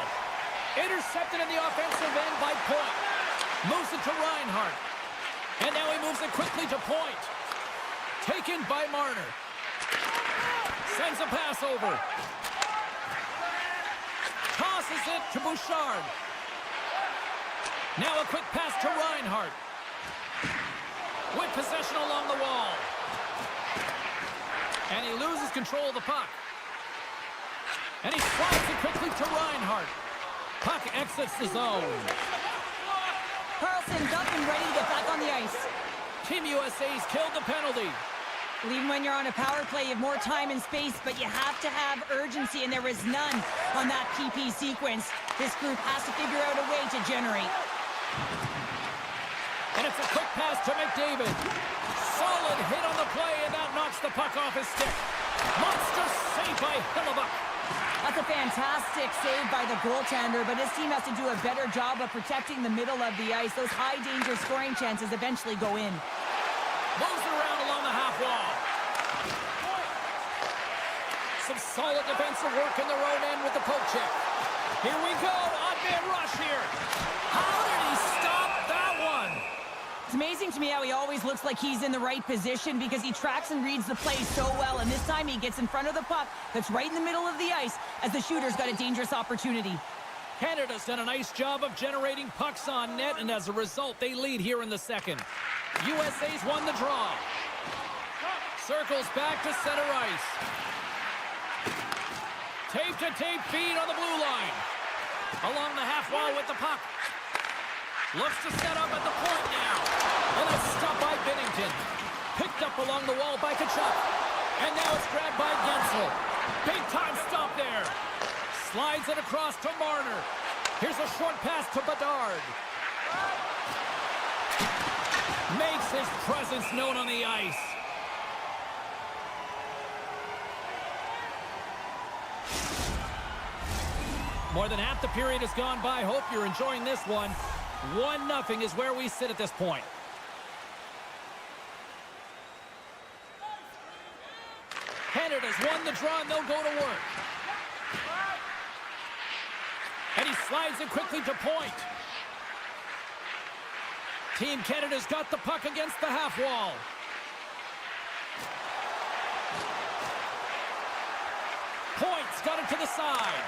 Intercepted in the offensive end by Point. Moves it to Reinhart. And now he moves it quickly to Point. Taken by Marner. Sends a pass over. Tosses it to Bouchard. Now a quick pass to Reinhart. With possession along the wall. And he loses control of the puck. And he slides it quickly to Reinhart. Puck exits the zone. Carlson's up and ready to get back on the ice. Team USA's killed the penalty. Even when you're on a power play, you have more time and space, but you have to have urgency, and there is none on that PP sequence. This group has to figure out a way to generate. And it's a quick pass to McDavid. Solid hit on the play, and that knocks the puck off his stick. Monster save by Hillebuck. That's a fantastic save by the goaltender, but his team has to do a better job of protecting the middle of the ice. Those high-danger scoring chances eventually go in. Moves it around along the half wall. Some solid defensive work in their own end with the poke check. Here we go. Odd man rush here. How did he stop that one? It's amazing to me how he always looks like he's in the right position because he tracks and reads the play so well, and this time he gets in front of the puck that's right in the middle of the ice as the shooter's got a dangerous opportunity. Canada's done a nice job of generating pucks on net, and as a result, they lead here in the second. USA's won the draw. Circles back to center ice. Tape-to-tape feed on the blue line. Along the half wall with the puck. Looks to set up at the point now. And it's stopped by Binnington. Picked up along the wall by Kachuk. And now it's grabbed by Gensel. Big time stop there. Slides it across to Marner. Here's a short pass to Bedard. Makes his presence known on the ice. More than half the period has gone by. Hope you're enjoying this one. 1-0 is where we sit at this point. Canada's won the draw, and they'll go to work. And he slides it quickly to point. Team Canada's got the puck against the half wall. Point's got it to the side.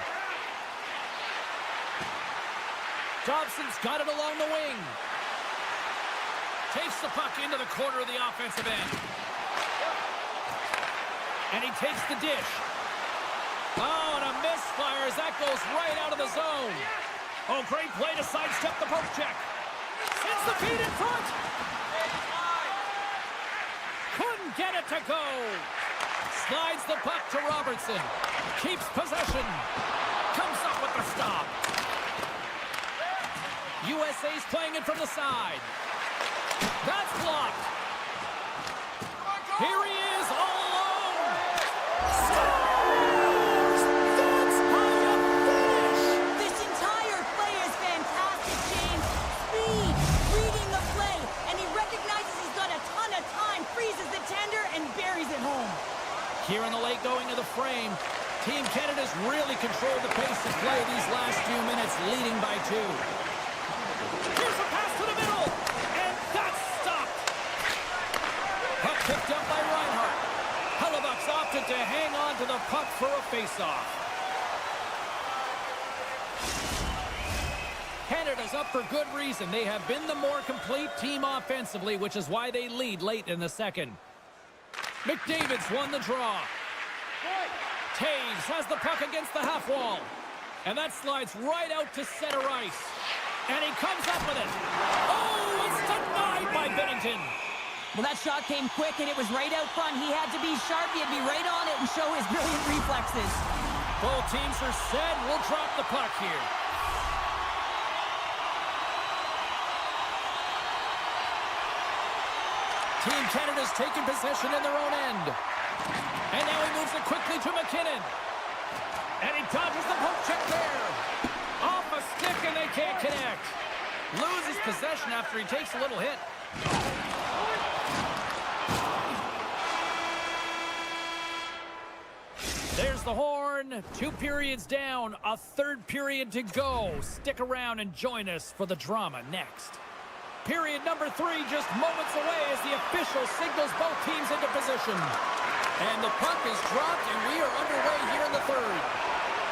Dobson's got it along the wing. Takes the puck into the corner of the offensive end. And he takes the dish. Oh, and a misfire as that goes right out of the zone. Oh, great play to sidestep the poke check. Sends the feed in front. Couldn't get it to go. Slides the puck to Robertson. Keeps possession. Comes up with the stop. USA's playing it from the side. That's blocked. Here he is, all alone. Scores! That's how you finish! This entire play is fantastic, James. Speed, reading the play, and he recognizes he's got a ton of time, freezes the tender, and buries it home. Here in the late going of the frame, Team Canada's really controlled the pace of play these last few minutes, leading by 2. Here's a pass to the middle, and that's stopped. Puck picked up by Reinhart. Hellebuck's opted to hang on to the puck for a faceoff. Canada's up for good reason. They have been the more complete team offensively, which is why they lead late in the second. McDavid's won the draw. Taves has the puck against the half wall. And that slides right out to center ice. And he comes up with it. Oh, it's denied by Binnington. Well, that shot came quick, and it was right out front. He had to be sharp. He had to be right on it and show his brilliant reflexes. Both teams are set. We'll drop the puck here. Team Canada's taking possession in their own end. And now he moves it quickly to McKinnon. And he dodges the poke check there. Off a stick, and they can't connect. Loses possession after he takes a little hit. There's the horn. 2 periods down, a 3rd period to go. Stick around and join us for the drama next. Period number 3 just moments away as the official signals both teams into position. And the puck is dropped, and we are underway here in the 3rd.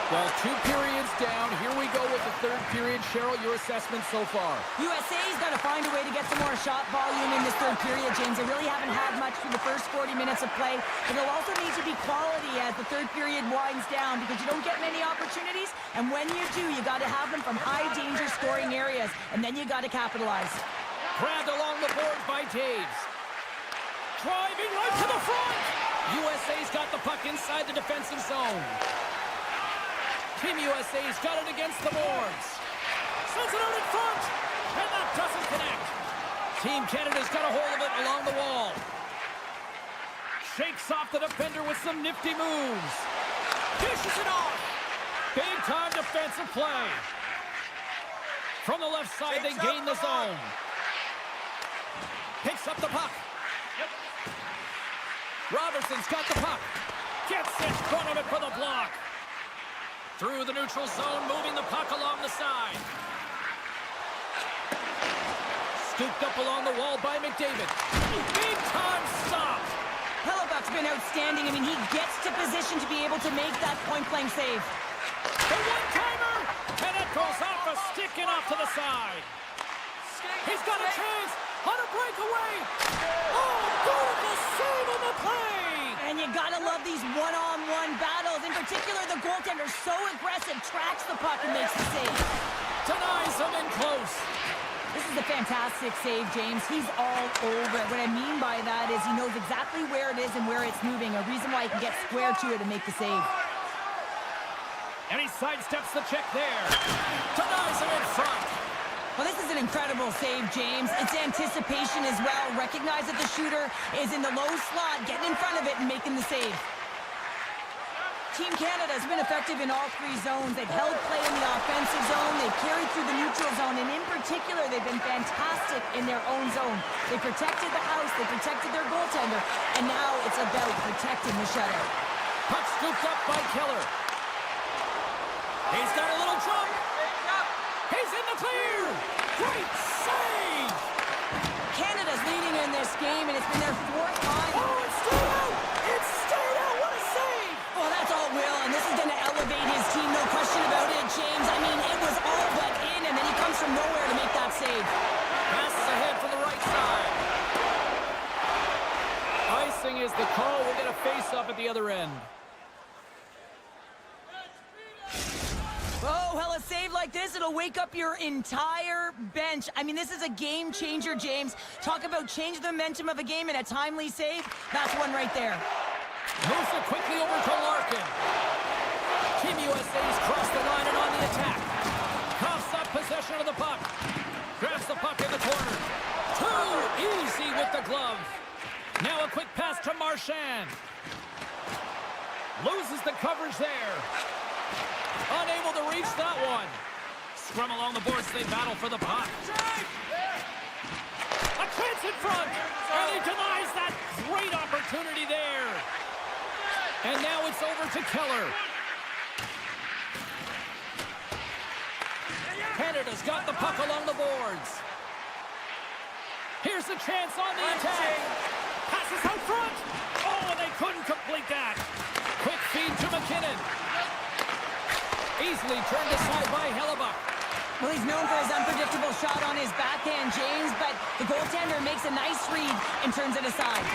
Well, 2 periods down. Here we go with the 3rd period. Cheryl, your assessment so far? USA's got to find a way to get some more shot volume in this 3rd period, James. They really haven't had much through the first 40 minutes of play. But it'll also need to be quality as the 3rd period winds down because you don't get many opportunities. And when you do, you got to have them from high-danger scoring areas. And then you got to capitalize. Grabbed along the boards by Taves. Driving right to the front. USA's got the puck inside the defensive zone. Team USA's got it against the boards. Sends it out in front. And that doesn't connect. Team Canada's got a hold of it along the wall. Shakes off the defender with some nifty moves. Dishes it off. Defensive play. From the left side, they gain the zone. Picks up the puck. Robertson's got the puck. Gets in front of it for the block. Through the neutral zone, moving the puck along the side. Scooped up along the wall by McDavid. Big time stop. Hellebuck's been outstanding. I mean, he gets to position to be able to make that point-blank save. The one-timer, and it goes off a stick and off to the side. He's got a chance on a breakaway. Oh, beautiful save on the play. And you gotta love these one-on-one battles. In particular, the goaltender so aggressive, tracks the puck and makes the save. Denies him in close. This is a fantastic save, James. He's all over it. What I mean by that is he knows exactly where it is and where it's moving. A reason why he can get square to it and make the save. And he sidesteps the check there. Denies him in front. Well, this is an incredible save, James. It's anticipation as well. Recognize that the shooter is in the low slot, getting in front of it and making the save. Team Canada has been effective in all three zones. They've held play in the offensive zone. They've carried through the neutral zone. And in particular, they've been fantastic in their own zone. They protected the house. They protected their goaltender. And now it's about protecting the shutout. Puck scooped up by Keller. He's got a little jump. He's in the clear. Great save. Canada's leading in this game, and it's been their fourth time. Oh, it's stayed out. It's stayed out. What a save. Well, that's all Will, and this is going to elevate his team, no question about it, James. I mean, it was all but in, and then he comes from nowhere to make that save. Passes ahead from the right side. Icing is the call. We'll get a face-up at the other end. Oh, well, a save like this, it'll wake up your entire bench. I mean, this is a game changer, James. Talk about change the momentum of a game and a timely save. That's one right there. Moves it quickly over to Larkin. Team USA's crossed the line and on the attack. Coughs up possession of the puck. Grabs the puck in the corner. Too easy with the glove. Now a quick pass to Marchand. Loses the coverage there. Unable to reach that one. Scrum along the boards, they battle for the puck. A chance in front, and he denies that great opportunity there. And now it's over to Keller. Canada's got the puck along the boards. Here's a chance on the attack. Passes out front. Oh, and they couldn't complete that. Quick feed to McKinnon. Easily turned aside by Hellebuck. Well, he's known for his unpredictable shot on his backhand, James, but the goaltender makes a nice read and turns it aside.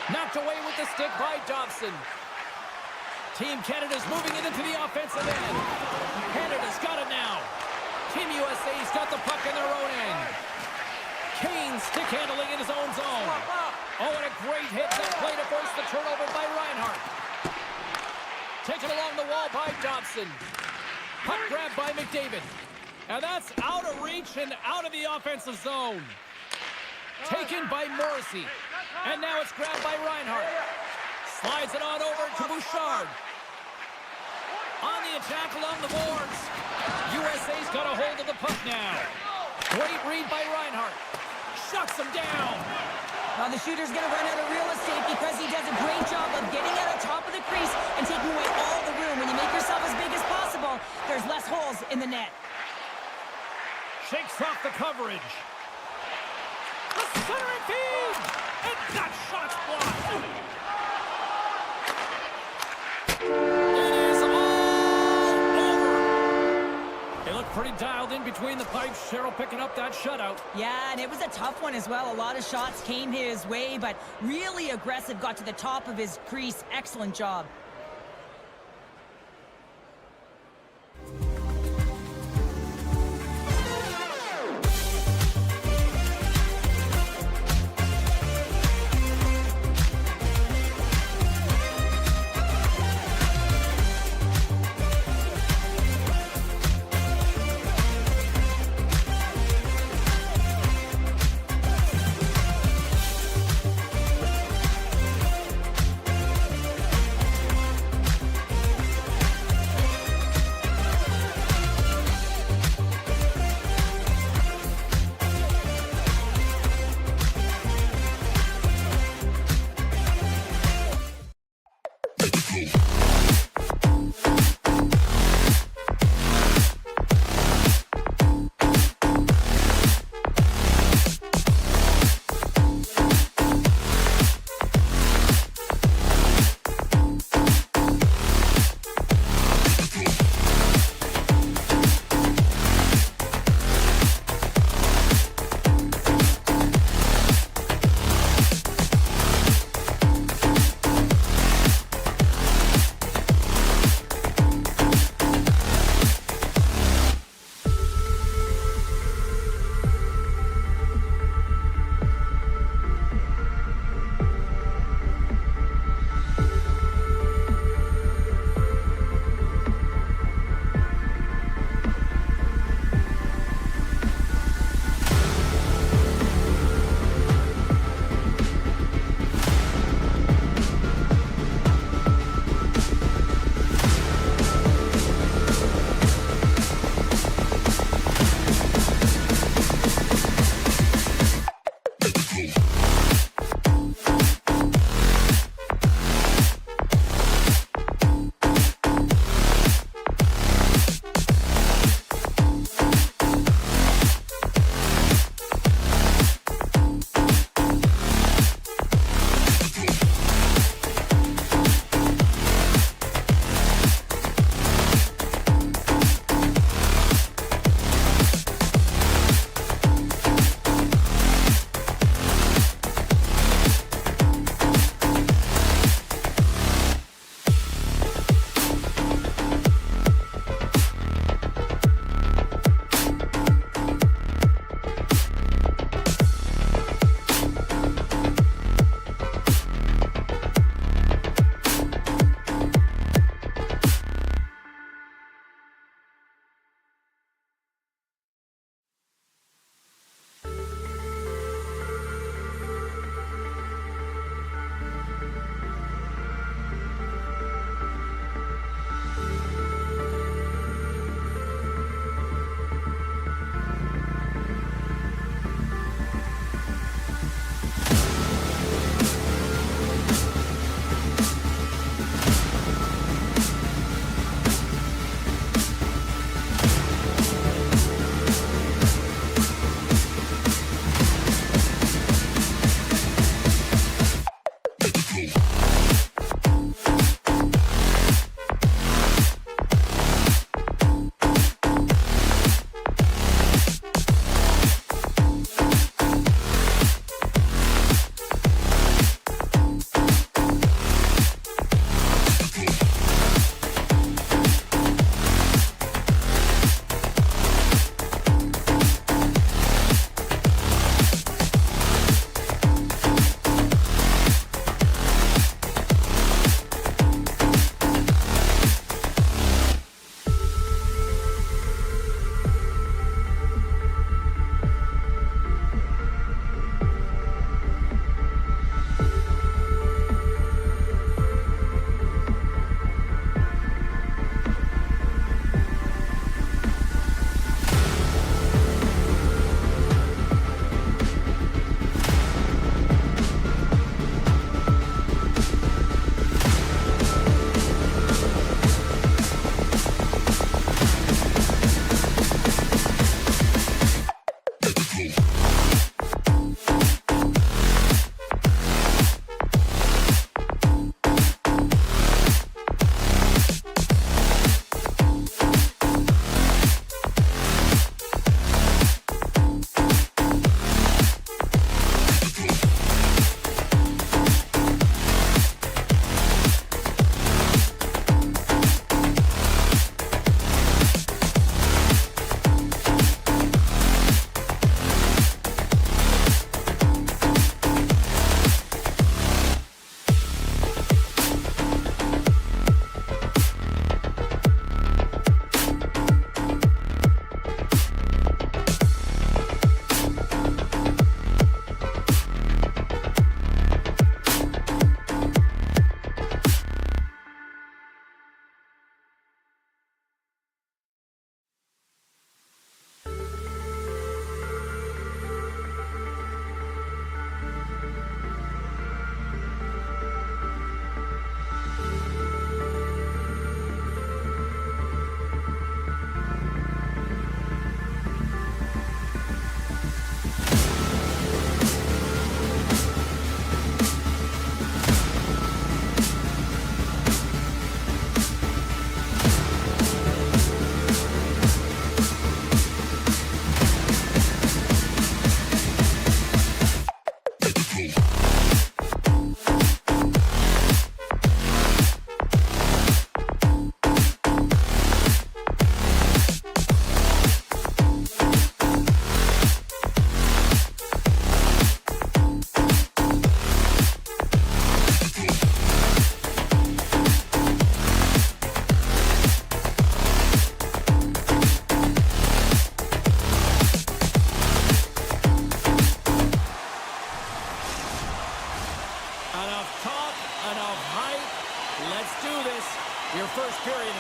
Knocked away with the stick by Dobson. Team Canada's moving it into the offensive end. Canada's got it now. Team USA's got the puck in their own end. Kane stick handling in his own zone. Oh, and a great hit that play to force the turnover by Reinhart. Taken along the wall by Dobson. Puck grab by McDavid. And that's out of reach and out of the offensive zone. Taken by Morrissey. And now it's grabbed by Reinhart. Slides it on over to Bouchard. On the attack along the boards. USA's got a hold of the puck now. Great read by Reinhart. Shuts him down. Now the shooter's going to run out of real estate because he does a great job of getting at the top of the crease and taking away all the room. When you make yourself as big as possible, there's less holes in the net. Shakes off the coverage. The centering feed! And that shot's blocked. It is all over. They look pretty dialed in between the pipes. Cheryl picking up that shutout. Yeah, and it was a tough one as well. A lot of shots came his way, but really aggressive, got to the top of his crease. Excellent job.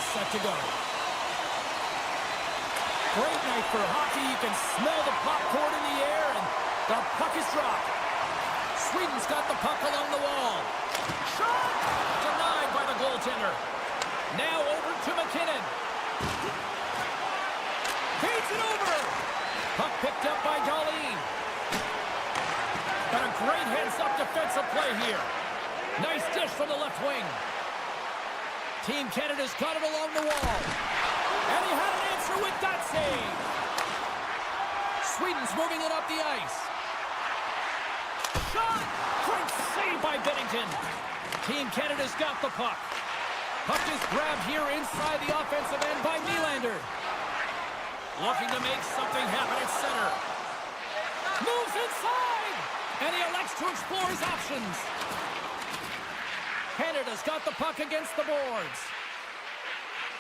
is set to go. Great night for hockey. You can smell the popcorn in the air, and the puck is dropped. Sweden's got the puck along the wall. Shot! Denied by the goaltender. Now over to McKinnon. Feeds it over. Puck picked up by Darlene. Got a great heads-up defensive play here. Nice dish from the left wing. Team Canada's got it along the wall. And he had an answer with that save. Sweden's moving it up the ice. Shot! Great save by Bennington. Team Canada's got the puck. Puck is grabbed here inside the offensive end by Nylander. Looking to make something happen at center. Moves inside! And he elects to explore his options. Canada's got the puck against the boards.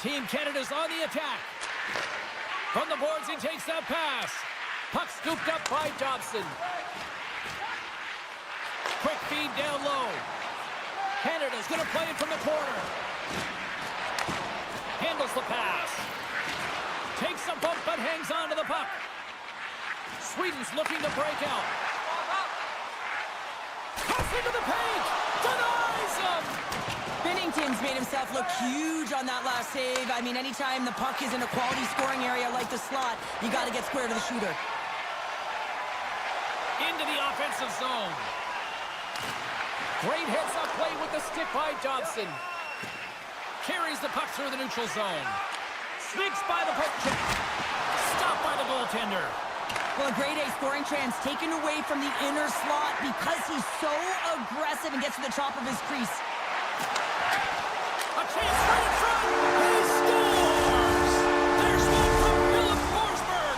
Team Canada's on the attack. From the boards, he takes that pass. Puck scooped up by Dobson. Quick feed down low. Canada's going to play it from the corner. Handles the pass. Takes a bump but hangs on to the puck. Sweden's looking to break out. Pass into the paint. Denies him. Binnington's made himself look huge on that last save. I mean, anytime the puck is in a quality scoring area like the slot, you got to get square to the shooter. Into the offensive zone. Great heads-up play with the stick by Dobson. Carries the puck through the neutral zone. Sneaks by the poke check. Stopped by the goaltender. Well, a grade A scoring chance taken away from the inner slot because he's so aggressive and gets to the top of his crease. A chance right in front. He scores! There's one from Philip Forsberg.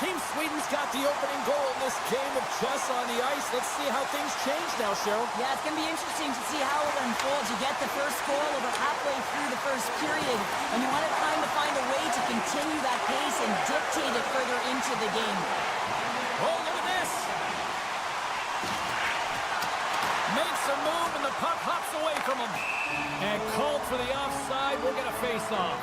Team Sweden's got the opening goal in this game of chess on the ice. Let's see how things change now, Cheryl. Yeah, it's going to be interesting to see how it unfolds. You get the first goal over halfway through the first period, and you want to try to find a way to continue that pace and dictate it further into the game. Oh, look at this. Makes a move, and the puck hops away from him. And called for the offside. We'll get a face-off.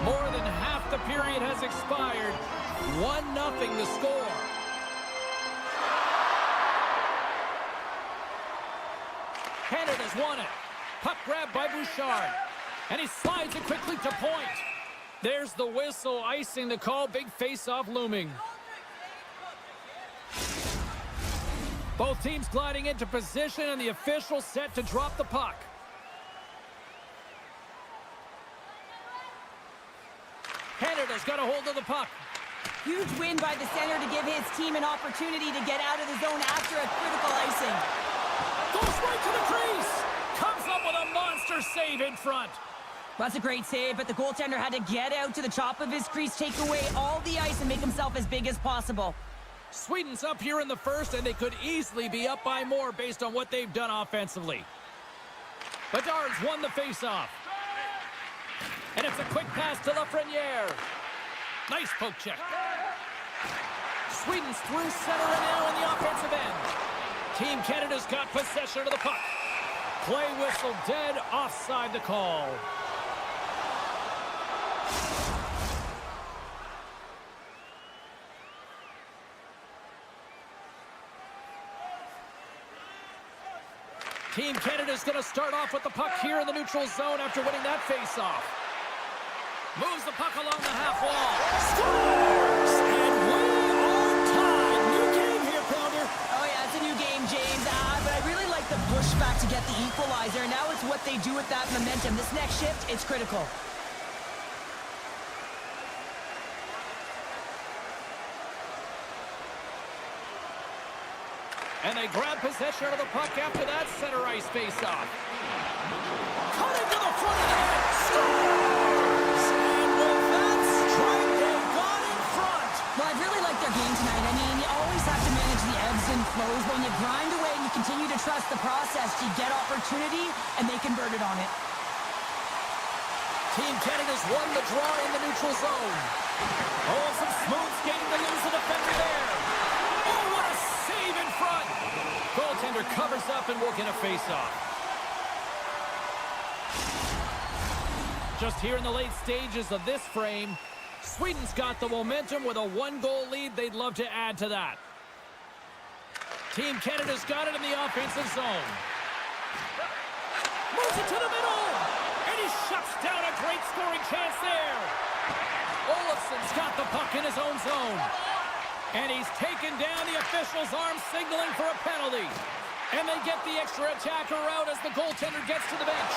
More than half the period has expired. 1-0 the score. Canada's won it. Puck grabbed by Bouchard. And he slides it quickly to point. There's the whistle, icing the call. Big face-off looming. Both teams gliding into position, and the official set to drop the puck. Canada's got a hold of the puck. Huge win by the center to give his team an opportunity to get out of the zone after a critical icing. Goes right to the crease. Comes up with a monster save in front. That's a great save, but the goaltender had to get out to the top of his crease, take away all the ice, and make himself as big as possible. Sweden's up here in the first, and they could easily be up by more based on what they've done offensively. Bedard's won the faceoff. And it's a quick pass to Lafreniere. Nice poke check. Sweden's through center and now in the offensive end. Team Canada's got possession of the puck. Play whistle dead, offside the call. Team Canada's going to start off with the puck here in the neutral zone after winning that face-off. Moves the puck along the half wall. Scores! And we are tied. New game here, Pounder. Oh, yeah, it's a new game, James. But I really like the pushback to get the equalizer. Now it's what they do with that momentum. This next shift, it's critical. And they grab possession of the puck after that center ice face-off. Cutting to the front of the net. Scores! And with that strike, they've gone in front. Well, I really like their game tonight. I mean, you always have to manage the ebbs and flows. When you grind away and you continue to trust the process, you get opportunity, and they converted on it. Team Canada's won the draw in the neutral zone. Oh, some smooth skating to lose the defender there. Oh, what a save in front. Goaltender covers up and will get a face-off. Just here in the late stages of this frame, Sweden's got the momentum with a one-goal lead. They'd love to add to that. Team Canada's got it in the offensive zone. Moves it to the middle, and he shuts down a great scoring chance there. Olofsson's got the puck in his own zone. And he's taken down the official's arm, signaling for a penalty. And they get the extra attacker out as the goaltender gets to the bench.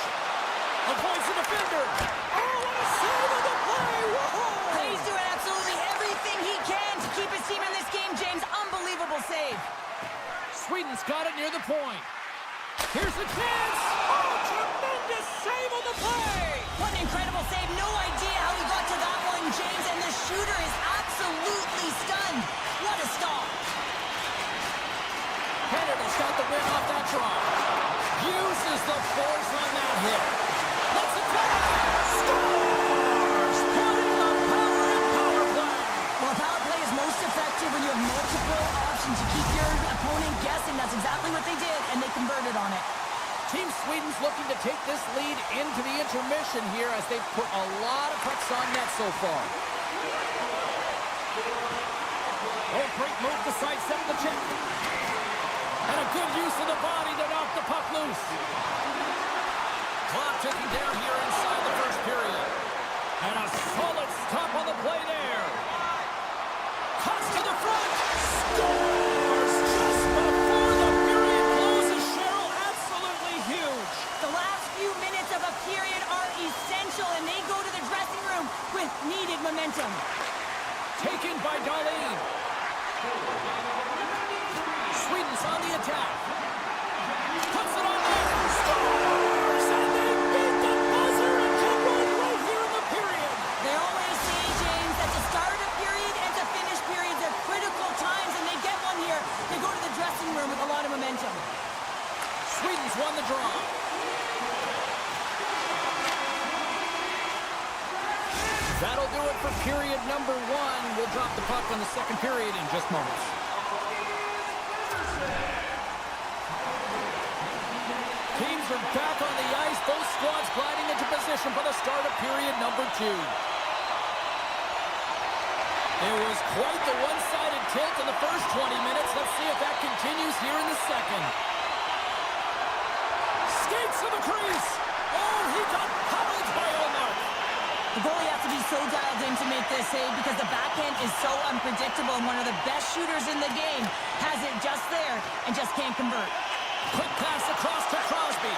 Avoids the defender. Oh, what a save on the play! Whoa! He's doing absolutely everything he can to keep his team in this game, James. Unbelievable save. Sweden's got it near the point. Here's the chance! Oh, tremendous save on the play! What an incredible save. No idea how he got to that one, James, and the shooter is absolutely stunned. What a stop. Canada's got the win off that draw. Uses the force on that hit. Let's attack! Scores! Putting the power in power play! Well, power play is most effective when you have multiple options to keep your opponent guessing. That's exactly what they did, and they converted on it. Team Sweden's looking to take this lead into the intermission here as they've put a lot of pucks on net so far. Oh, great move to sidestep the check. And a good use of the body to knock the puck loose. Clock ticking down here inside the first period. And a solid stop on the play there. Cuts to the front. Scores just before the period closes. Cheryl, absolutely huge. The last few minutes of a period are essential, and they go to the dressing room with needed momentum. Taken by Dahlin. Sweden's on the attack. Puts it on there. Scores! And they beat the buzzer and can run right here in the period. They always say, James, that to start a period and to finish periods are critical times, and they get one here. They go to the dressing room with a lot of momentum. Sweden's won the draw. That'll do it for period number one. We'll drop the puck on the second period in just moments. Teams are back on the ice. Both squads gliding into position for the start of period number two. It was quite the one-sided tilt in the first 20 minutes. Let's see if that continues here in the second. Skates to the crease. Oh, he got pummeled by Omar. The goalie has to be so dialed in to make this save because the backhand is so unpredictable, and one of the best shooters in the game has it just there and just can't convert. Quick pass across to Crosby.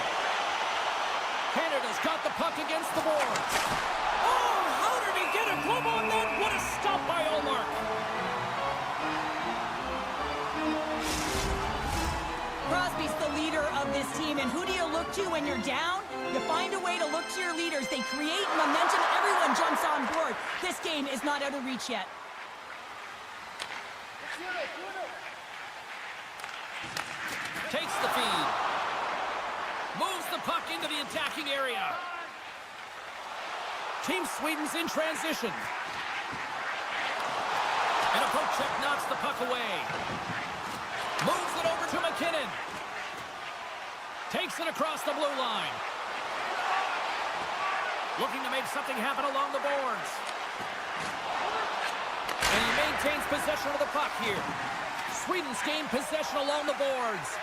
Canada's got the puck against the boards. Oh, how did he get a glove on that? What a stop by Olmark. Crosby's the leader of this team, and who do you look to when you're down? You find a way to look to your leaders. They create momentum. Everyone jumps on board. This game is not out of reach yet. Takes the feed. Moves the puck into the attacking area. Team Sweden's in transition. And a poke check knocks the puck away. Moves it over to McKinnon. Takes it across the blue line. Looking to make something happen along the boards. And he maintains possession of the puck here. Sweden's gained possession along the boards.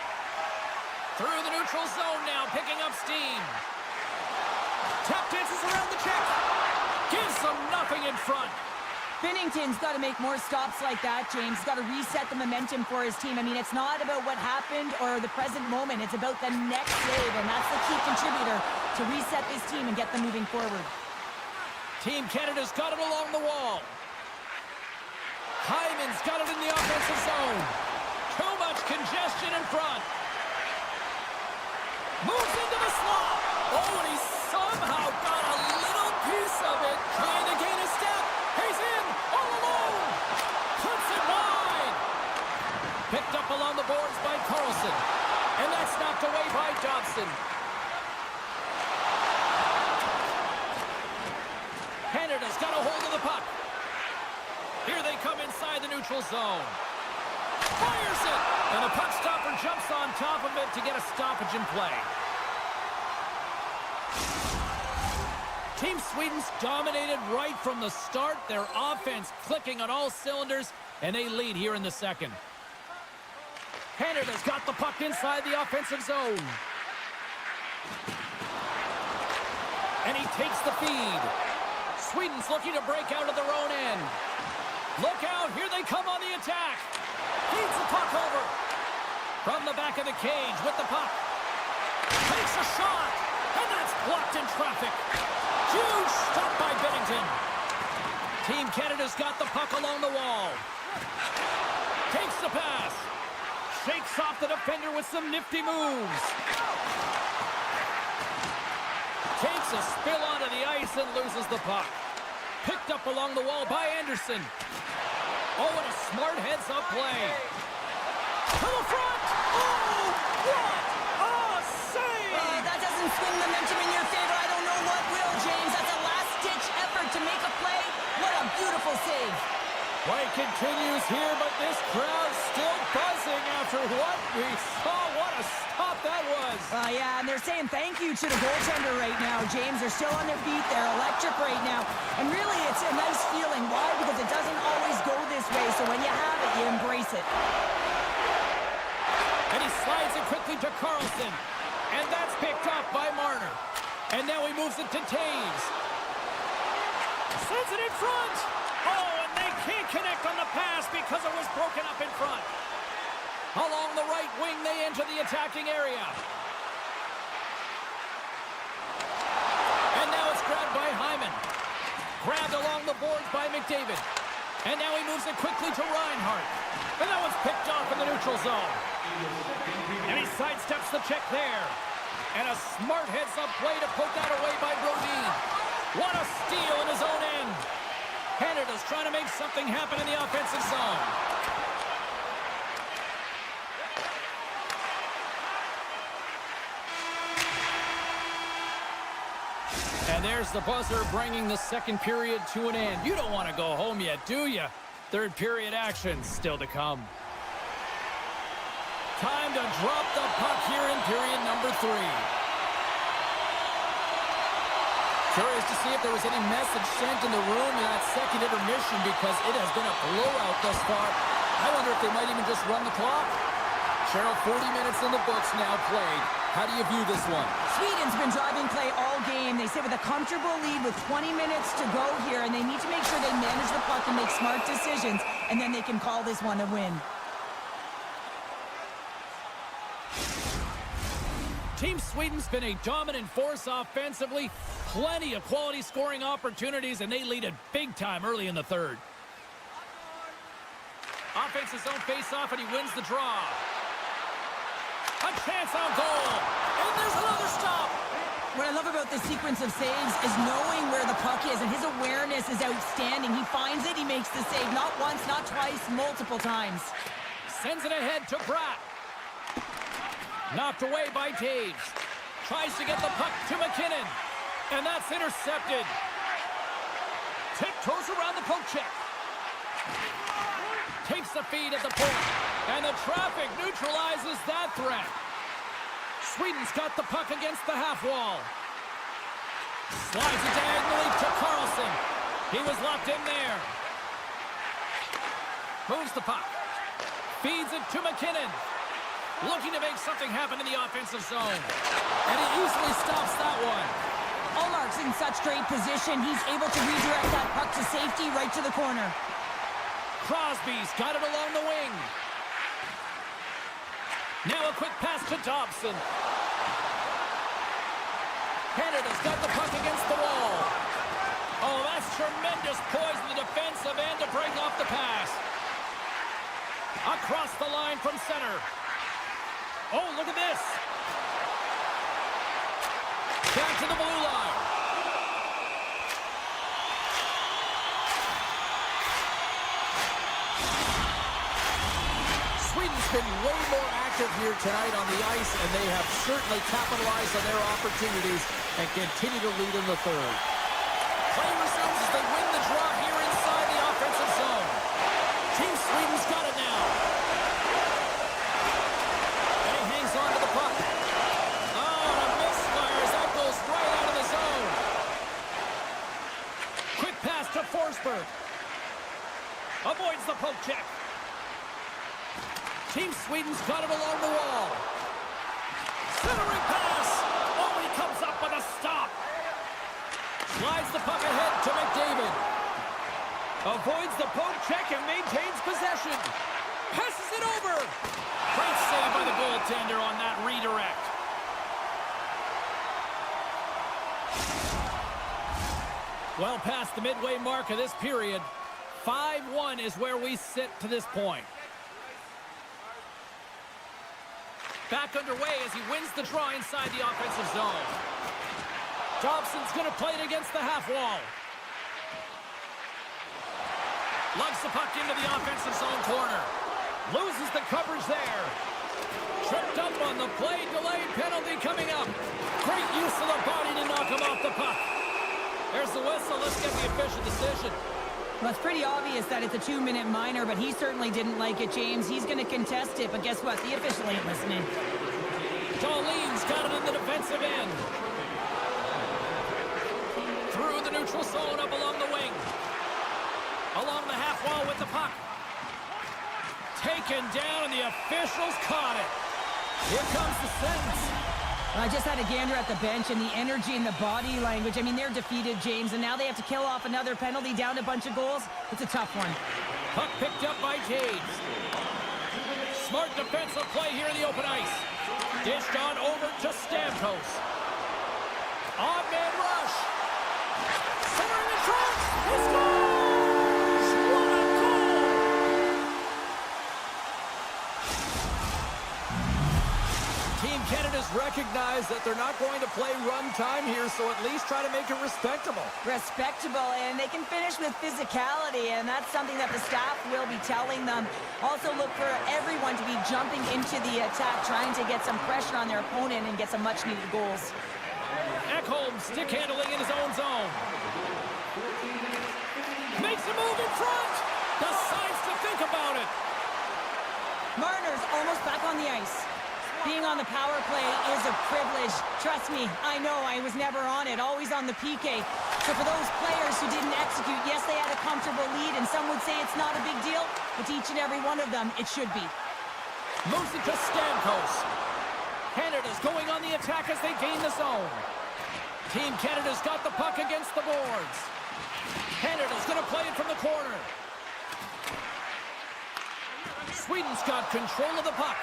Through the neutral zone now, picking up steam. Tap dances around the check. Gives them nothing in front. Binnington's got to make more stops like that, James. He's got to reset the momentum for his team. I mean, it's not about what happened or the present moment. It's about the next save, and that's the key contributor to reset this team and get them moving forward. Team Canada's got it along the wall. Hyman's got it in the offensive zone. Too much congestion in front. Moves into the slot. Oh, and he somehow got a little piece of it. Trying to gain a step. He's in all alone. Puts it wide. Picked up along the boards by Carlson. And that's knocked away by Dobson. Canada's got a hold of the puck. Here they come inside the neutral zone. Fires it! And the puck stopper jumps on top of it to get a stoppage in play. Team Sweden's dominated right from the start. Their offense clicking on all cylinders, and they lead here in the second. Canada's got the puck inside the offensive zone. And he takes the feed. Sweden's looking to break out of their own end. Look out, here they come on the attack. Feeds the puck over. From the back of the cage with the puck. Takes a shot, and that's blocked in traffic. Huge stop by Bennington. Team Canada's got the puck along the wall. Takes the pass. Shakes off the defender with some nifty moves. Takes a spill onto the ice and loses the puck. Picked up along the wall by Anderson. Oh, and a smart heads-up play. To the front! Oh, what a save! That doesn't swing momentum in your favor. I don't know what will, James. That's a last-ditch effort to make a play. What a beautiful save. Play continues here, but this crowd's still buzzing after what we saw. What a stop that was. Yeah, and they're saying thank you to the goaltender right now, James. They're still on their feet. They're electric right now. And really, it's a nice feeling. Why? Because it doesn't always go this way, so when you have it, you embrace it. And he slides it quickly to Carlson. And that's picked up by Marner. And now he moves it to Taves. Sends it in front. Oh, and they can't connect on the pass because it was broken up in front. Along the right wing, they enter the attacking area. And now it's grabbed by Hyman. Grabbed along the boards by McDavid. And now he moves it quickly to Reinhart. And that one's picked off in the neutral zone. And he sidesteps the check there. And a smart heads-up play to poke that away by Brodin. What a steal in his own end. Canada's trying to make something happen in the offensive zone. And there's the buzzer bringing the second period to an end. You don't want to go home yet, do you? Third period action still to come. Time to drop the puck here in period number 3. Curious to see if there was any message sent in the room in that second intermission because it has been a blowout thus far. I wonder if they might even just run the clock. Cheryl, 40 minutes in the books now played. How do you view this one? Sweden's been driving play all game. They sit with a comfortable lead with 20 minutes to go here, and they need to make sure they manage the puck and make smart decisions, and then they can call this one a win. Team Sweden's been a dominant force offensively. Plenty of quality scoring opportunities, and they lead it big time early in the third. Offensive zone face-off, and he wins the draw. A chance on goal. And there's another stop. What I love about this sequence of saves is knowing where the puck is, and his awareness is outstanding. He finds it, he makes the save, not once, not twice, multiple times. Sends it ahead to Bratt. Knocked away by Taves. Tries to get the puck to McKinnon. And that's intercepted. Tiptoes around the poke check. Takes the feed at the point. And the traffic neutralizes that threat. Sweden's got the puck against the half wall. Slides it diagonally to Carlson. He was locked in there. Moves the puck. Feeds it to McKinnon. Looking to make something happen in the offensive zone. And he easily stops that one. Ullmark's in such great position. He's able to redirect that puck to safety right to the corner. Crosby's got it along the wing. Now a quick pass to Dobson. Canada's got the puck against the wall. Oh, that's tremendous poise in the defensive end to break off the pass. Across the line from center. Oh, look at this. Back to the blue line. Sweden's been way more active here tonight on the ice, and they have certainly capitalized on their opportunities and continue to lead in the third. Play resumes as they win the draw here inside the offensive zone. Team Sweden's got it now. And he hangs on to the puck. Oh, and a misfire as that goes right out of the zone. over. Avoids the poke check. Team Sweden's got it along the wall. Centering pass. Oh, he comes up with a stop. Slides the puck ahead to McDavid. Avoids the poke check and maintains possession. Passes it over. Great save by the goaltender on that redirect. Well past the midway mark of this period. 5-1 is where we sit to this point. Back underway as he wins the draw inside the offensive zone. Dobson's going to play it against the half wall. Lugs the puck into the offensive zone corner. Loses the coverage there. Tripped up on the play. Delayed penalty coming up. Great use of the body to knock him off the puck. There's the whistle. Let's get the official decision. Well, it's pretty obvious that it's a 2-minute minor, but he certainly didn't like it, James. He's going to contest it, but guess what? The official ain't listening. Jolene's got it in the defensive end. Through the neutral zone, up along the wing. Along the half wall with the puck. Taken down, and the officials caught it. Here comes the sentence. I just had a gander at the bench, and the energy and the body language. I mean, they're defeated, James, and now they have to kill off another penalty down a bunch of goals. It's a tough one. Puck picked up by James. Smart defensive play here in the open ice. Dished on over to Stamkos. On-man rush. Centering the trap. He scores! What a goal! Team Canada's recognized that they're not going to play run time here, so at least try to make it respectable. Respectable, and they can finish with physicality, and that's something that the staff will be telling them. Also look for everyone to be jumping into the attack, trying to get some pressure on their opponent and get some much-needed goals. Ekholm stick handling in his own zone. Makes a move in front. Decides to think about it. Marner's almost back on the ice. Being on the power play is a privilege. Trust me, I know I was never on it, always on the PK. So for those players who didn't execute, yes, they had a comfortable lead, and some would say it's not a big deal, but to each and every one of them, it should be. Moves it to Stamkos. Canada's going on the attack as they gain the zone. Team Canada's got the puck against the boards. Canada's going to play it from the corner. Sweden's got control of the puck.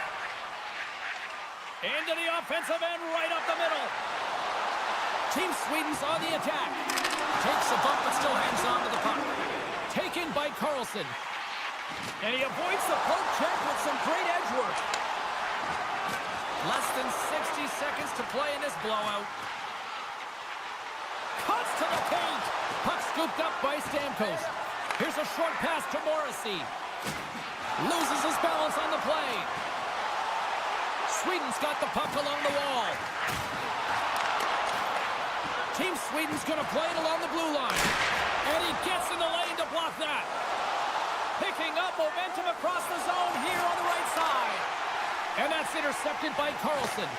Into the offensive end, right up the middle. Team Sweden's on the attack. Takes a bump, but still hangs on to the puck. Taken by Carlson. And he avoids the poke check with some great edge work. Less than 60 seconds to play in this blowout. Cuts to the paint. Puck scooped up by Stamkos. Here's a short pass to Morrissey. Loses his balance on the play. Sweden's got the puck along the wall. Team Sweden's going to play it along the blue line. And he gets in the lane to block that. Picking up momentum across the zone here on the right side. And that's intercepted by Carlson.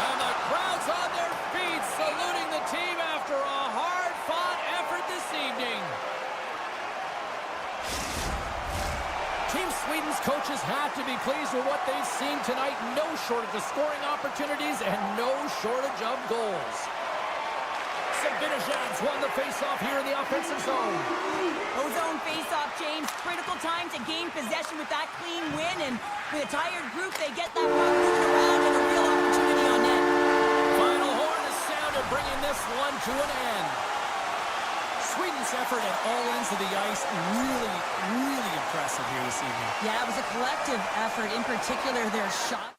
And the crowd's on their feet, saluting the team after a hard-fought effort this evening. Team Sweden's coaches have to be pleased with what they've seen tonight. No shortage of scoring opportunities and no shortage of goals. Sabinajad's won the face-off here in the offensive zone. O-zone face-off, James. Critical time to gain possession with that clean win, and with a tired group, they get that puck moving around and a real opportunity on net. Final horn is sounded, bringing this one to an end. Sweden's effort at all ends of the ice, really impressive here this evening. Yeah, it was a collective effort, in particular their shot.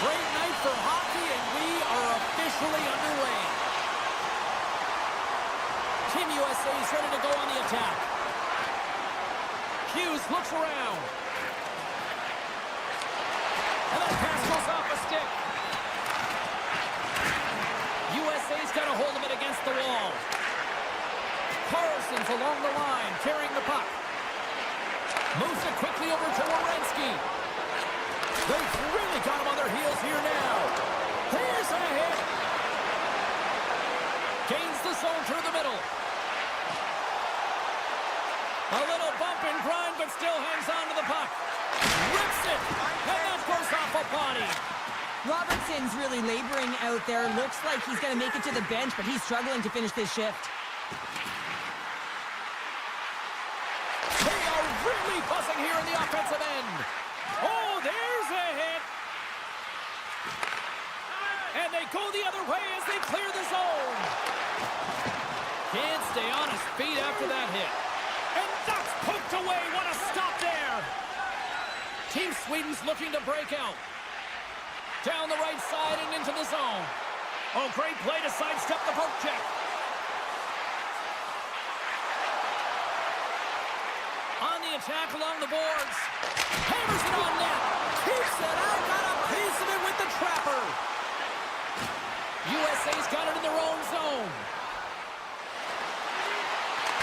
Great night for hockey, and we are officially underway. Team USA is ready to go on the attack. Hughes looks around. And that pass goes off a stick. USA's got a hold of it against the wall. Carlson's along the line, carrying the puck. Moves it quickly over to Werenski. They've really got him on their heels here now. Here's a hit. Gains the zone through the middle. A little bump and grind, but still hangs on to the puck. Rips it, and that goes off a body. Robertson's really laboring out there. Looks like he's going to make it to the bench, but he's struggling to finish this shift. They are really buzzing here in the offensive end. Oh, there's a hit. And they go the other way as they clear the zone. Can't stay on his feet after that hit. And that's poked away. What a stop there. Team Sweden's looking to break out. Down the right side and into the zone. Oh, great play to sidestep the poke check. On the attack along the boards. Hammers it on net. Keeps it out. Got a piece of it with the trapper. USA's got it in their own zone.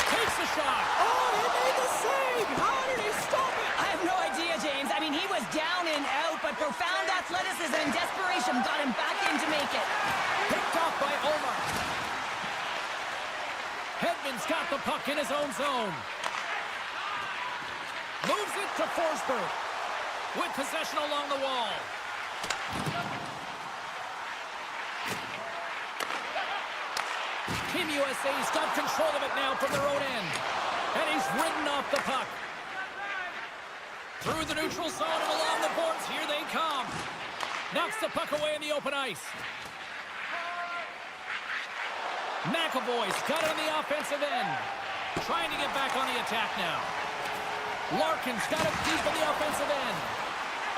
Takes a shot. Oh, he made the save. How did he stop it? I have no idea, James. I mean, he was down and out, but profound athleticism and desperation got him back in to make it. Picked off by Omar. Hedman's got the puck in his own zone. Moves it to Forsberg. With possession along the wall. Team USA's got control of it now from their own end. And he's ridden off the puck. Through the neutral zone and along the boards. Here they come. Knocks the puck away in the open ice. McAvoy's got it on the offensive end. Trying to get back on the attack now. Larkin's got it deep in the offensive end.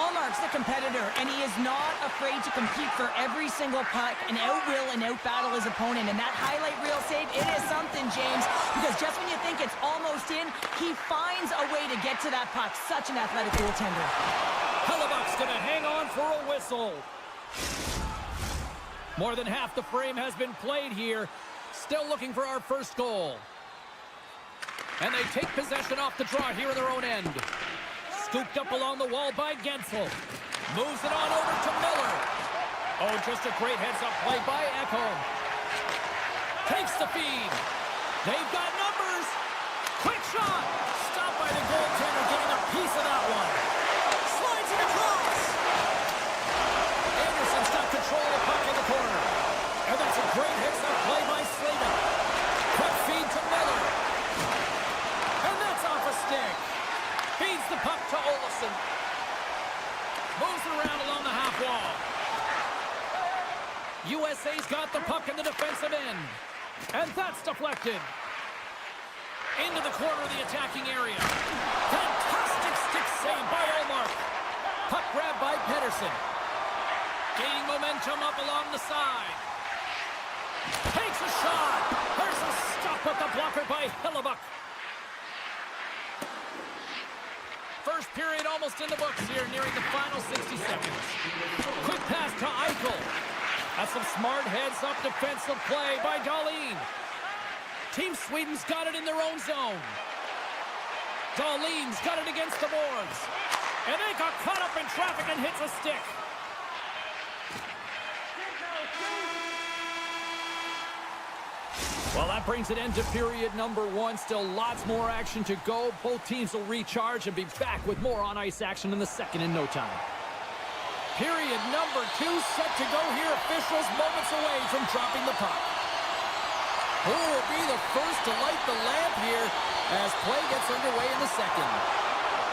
Allmark's the competitor, and he is not afraid to compete for every single puck and out-will and out-battle his opponent. And that highlight reel save, it is something, James, because just when you think it's almost in, he finds a way to get to that puck. Such an athletic goaltender. Hellebuck's going to hang on for a whistle. More than half the frame has been played here. Still looking for our first goal. And they take possession off the draw here in their own end. Scooped up along the wall by Gensel. Moves it on over to Miller. Oh, just a great heads-up play by Ekholm. Takes the feed. They've got numbers. Quick shot. Stopped by the goaltender, getting a piece of that one. Slides it across. Anderson's got control of the puck in the corner. And that's a great heads-up play by Slavin. Quick feed to Miller. And that's off a stick. Feeds the puck to Olsen. Moves it around along the half wall. USA's got the puck in the defensive end. And that's deflected. Into the corner of the attacking area. Fantastic stick save by Omar. Puck grab by Pedersen. Gaining momentum up along the side. Takes a shot. There's a stop at the blocker by Hellebuck. First period almost in the books here, nearing the final 60 seconds. Quick pass to Eichel. That's some smart heads-up defensive play by Dahlin. Team Sweden's got it in their own zone. Dahlin's got it against the boards. And they got caught up in traffic and hits a stick. Well, that brings an end to period number one. Still lots more action to go. Both teams will recharge and be back with more on-ice action in the second in no time. Period number two set to go here. Officials moments away from dropping the puck. Who will be the first to light the lamp here as play gets underway in the second?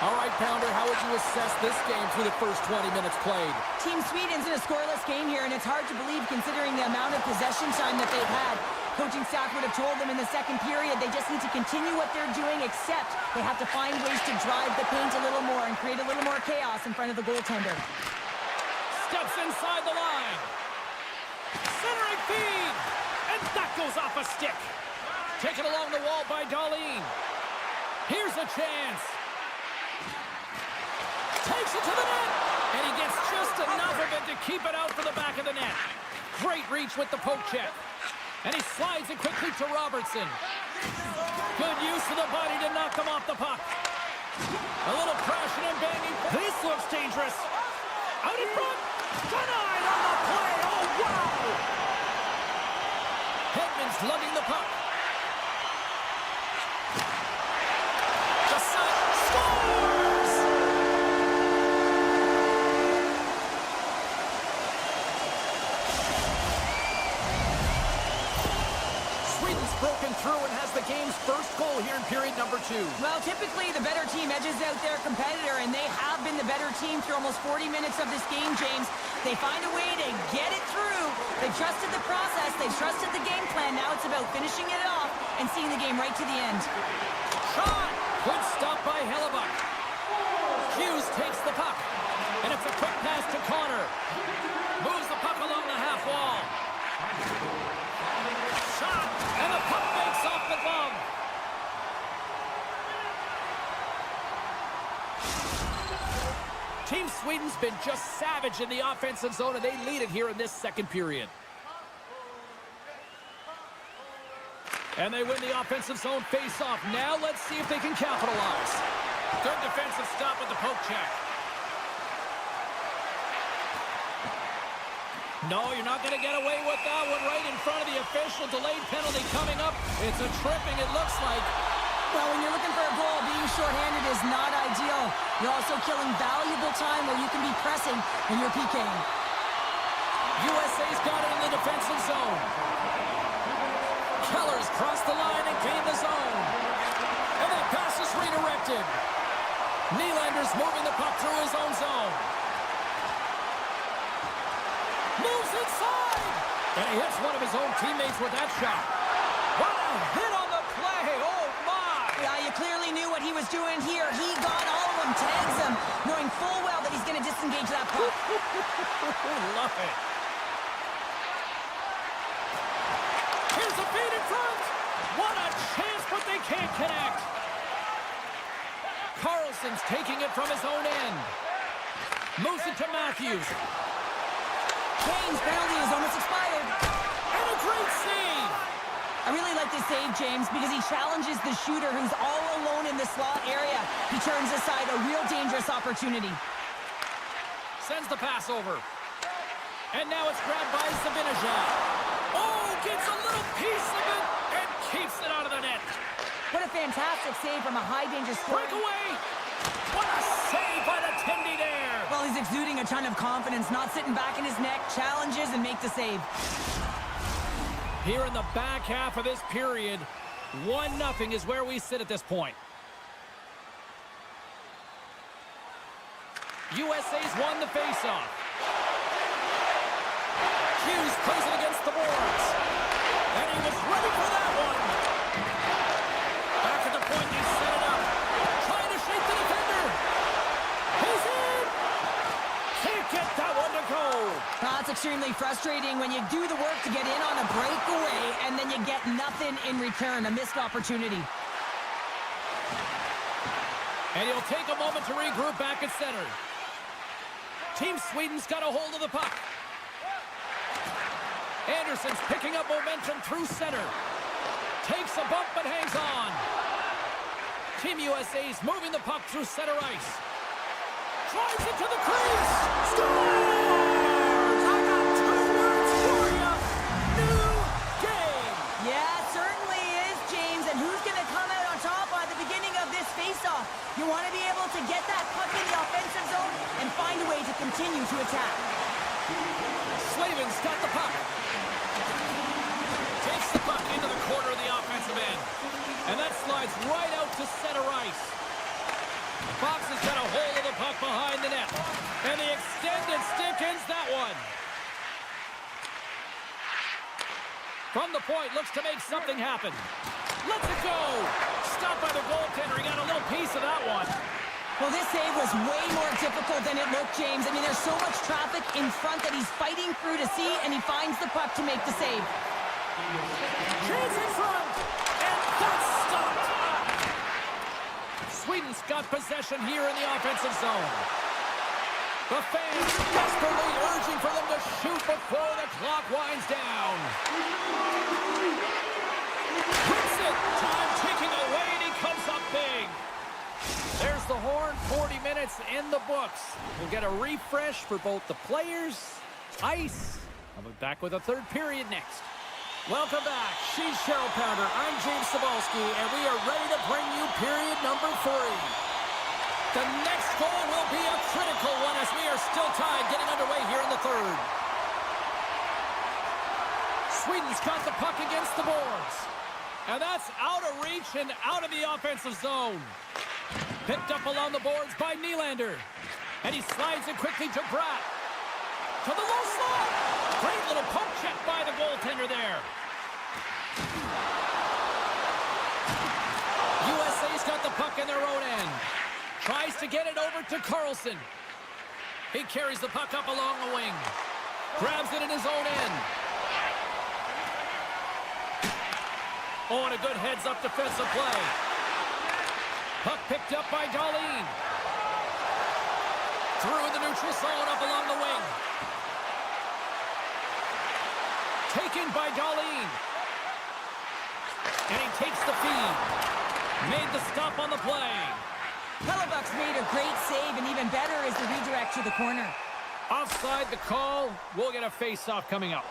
All right, Pounder, how would you assess this game through the first 20 minutes played? Team Sweden's in a scoreless game here, and it's hard to believe considering the amount of possession time that they've had. Coaching staff would have told them in the second period they just need to continue what they're doing, except they have to find ways to drive the paint a little more and create a little more chaos in front of the goaltender. Steps inside the line. Centering feed. And that goes off a stick. Taken along the wall by Darlene. Here's a chance. Takes it to the net. And he gets just enough of it to keep it out for the back of the net. Great reach with the poke check. And he slides it quickly to Robertson. Good use of the body to knock him off the puck. A little crashing and banging. This looks dangerous. Out in front. Denied on the play. Oh, wow. Hedman's lugging the puck. The Sun scores! Sweden's broken through and has the game's first goal here in period number 2. Well, typically the better team edges out their competitor, and they have been the better team through almost 40 minutes of this game, James. They find a way to get it through. They've trusted the process. They've trusted the game plan. Now it's about finishing it off and seeing the game right to the end. Shot! Good stop by Hellebuck. Hughes takes the puck. And it's a quick pass to Connor. Moves the puck along the half wall. Shot! And the puck makes off the glove. Team Sweden's been just savage in the offensive zone, and they lead it here in this second period. And they win the offensive zone face-off. Now let's see if they can capitalize. Good defensive stop with the poke check. No, you're not going to get away with that one right in front of the official. Delayed penalty coming up. It's a tripping, it looks like. Well, when you're looking for a goal, being shorthanded is not ideal. You're also killing valuable time where you can be pressing when you're PKing. USA's got it in the defensive zone. Keller's crossed the line and gained the zone. And that pass is redirected. Nylander's moving the puck through his own zone. Moves inside. And he hits one of his own teammates with that shot. What a hit on the play. Oh, my. Yeah, you clearly knew what he was doing here. He got all of them, tags them, knowing full well that he's going to disengage that puck. Love it. Here's a feed in front. What a chance, but they can't connect. Carlson's taking it from his own end. Moves it to Matthews. Kane's penalty is almost expired. And a great save. I really like this save, James, because he challenges the shooter who's all alone in the slot area. He turns aside a real dangerous opportunity. Sends the pass over. And now it's grabbed by Zibanejad. Oh, gets a little piece of it and keeps it out of the net. What a fantastic save from a high-danger scoring. Breakaway. What a save by the Tendy there. Well, he's exuding a ton of confidence, not sitting back in his neck, challenges and make the save. Here in the back half of this period, 1-0 is where we sit at this point. USA's won the faceoff. Hughes plays it against the boards. And he was ready for that one. Back at the point, he set it up. Trying to shake the defender. He's in. Can't get that one to go. That's extremely frustrating when you do the work to get in on a breakaway and then you get nothing in return, a missed opportunity. And he'll take a moment to regroup back at center. Team Sweden's got a hold of the puck. Anderson's picking up momentum through center. Takes a bump but hangs on. Team USA's moving the puck through center ice. Drives it to the crease. Scores! I got 2 words for you. New game. Yeah, it certainly is, James. And who's going to come out on top by the beginning of this faceoff? You want to be able to get that puck in the offensive zone and find a way to continue to attack. Slavin's got the puck. Takes the puck into the corner of the offensive end. And that slides right out to center ice. Fox has got a hold of the puck behind the net. And the extended stick ends that one. From the point, looks to make something happen. Let's it go. Stopped by the goaltender. He got a little piece of that one. Well, this save was way more difficult than it looked, James. I mean, there's so much traffic in front that he's fighting through to see, and he finds the puck to make the save. Chance in front, and that's stopped. Sweden's got possession here in the offensive zone. The fans desperately urging for them to shoot before the clock winds down. Hits it. Time ticking away, and he comes up big. There's the horn. 40 minutes in the books. We'll get a refresh for both the players, ice. I'll be back with a third period next. Welcome back. She's Cheryl Pounder. I'm James Cebulski, and we are ready to bring you period number 3. The next goal will be a critical one as we are still tied, getting underway here in the third. Sweden's got the puck against the boards. And that's out of reach and out of the offensive zone. Picked up along the boards by Nylander. And he slides it quickly to Bratt. To the low slot. Great little poke check by the goaltender there. USA's got the puck in their own end. Tries to get it over to Carlson. He carries the puck up along the wing. Grabs it in his own end. Oh, and a good heads-up defensive play. Puck picked up by Dahlin. Through the neutral zone up along the wing. Taken by Dahlin. And he takes the feed. Made the stop on the play. Hellebuck's made a great save, and even better is the redirect to the corner. Offside the call. We'll get a face-off coming up.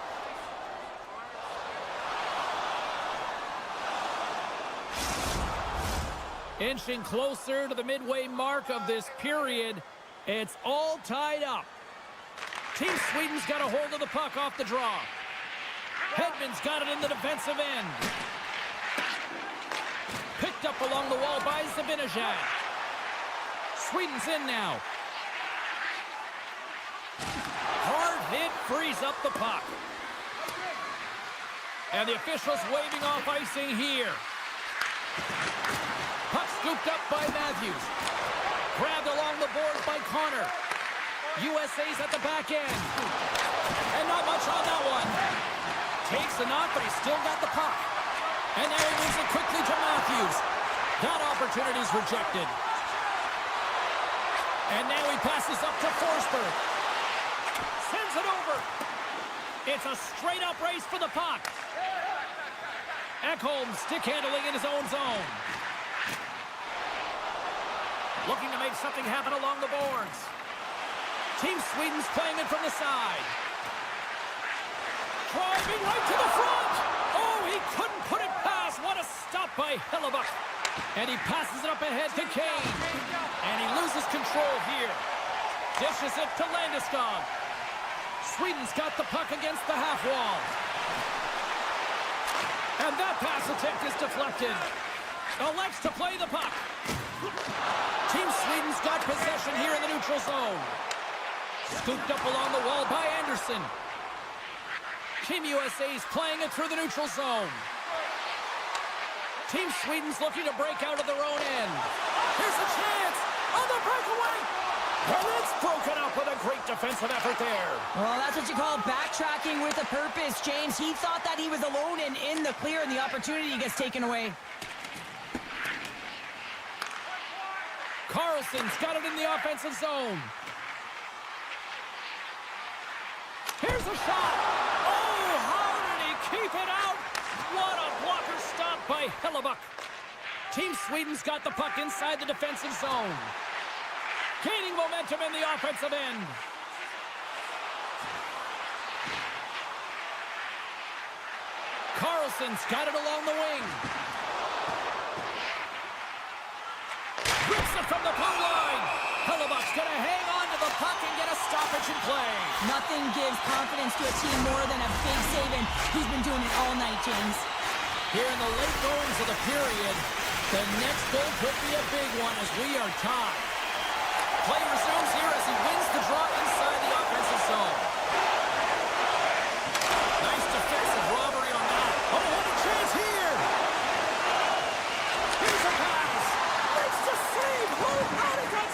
Inching closer to the midway mark of this period. It's all tied up. Team Sweden's got a hold of the puck off the draw. Hedman's got it in the defensive end. Picked up along the wall by Zibanejad. Sweden's in now. Hard hit frees up the puck. And the officials waving off icing here. Puck scooped up by Matthews. Grabbed along the boards by Connor. USA's at the back end. And not much on that one. Takes the knock, but he's still got the puck. And now he moves it quickly to Matthews. That opportunity's rejected. And now he passes up to Forsberg. Sends it over. It's a straight-up race for the puck. Ekholm stick handling in his own zone. Looking to make something happen along the boards. Team Sweden's playing it from the side. Driving right to the front. Oh, he couldn't put it past. What a stop by Hellebuck. And he passes it up ahead to Kane. And he loses control here. Dishes it to Landeskog. Sweden's got the puck against the half wall. And that pass attempt is deflected. Elects to play the puck. Team Sweden's got possession here in the neutral zone. Scooped up along the wall by Anderson. Team USA's playing it through the neutral zone. Team Sweden's looking to break out of their own end. Here's a chance on the breakaway. And it's broken up with a great defensive effort there. Well, that's what you call backtracking with a purpose, James. He thought that he was alone and in the clear, and the opportunity gets taken away. Carlson's got it in the offensive zone. Here's a shot. Oh, how did he keep it out? What a blocker stop by Hellebuck. Team Sweden's got the puck inside the defensive zone. Gaining momentum in the offensive end. Carlson's got it along the wing. Rips it from the blue line. Hellebuck's going to hang on to the puck and get a stoppage in play. Nothing gives confidence to a team more than a big save, and he's been doing it all night, James. Here in the late goings of the period, the next goal could be a big one as we are tied. Play resumes here as he wins the draw inside the offensive zone. Nice defensive robbery on that. Oh, what a chance here! Here's a pass. Makes the save. Oh, how did that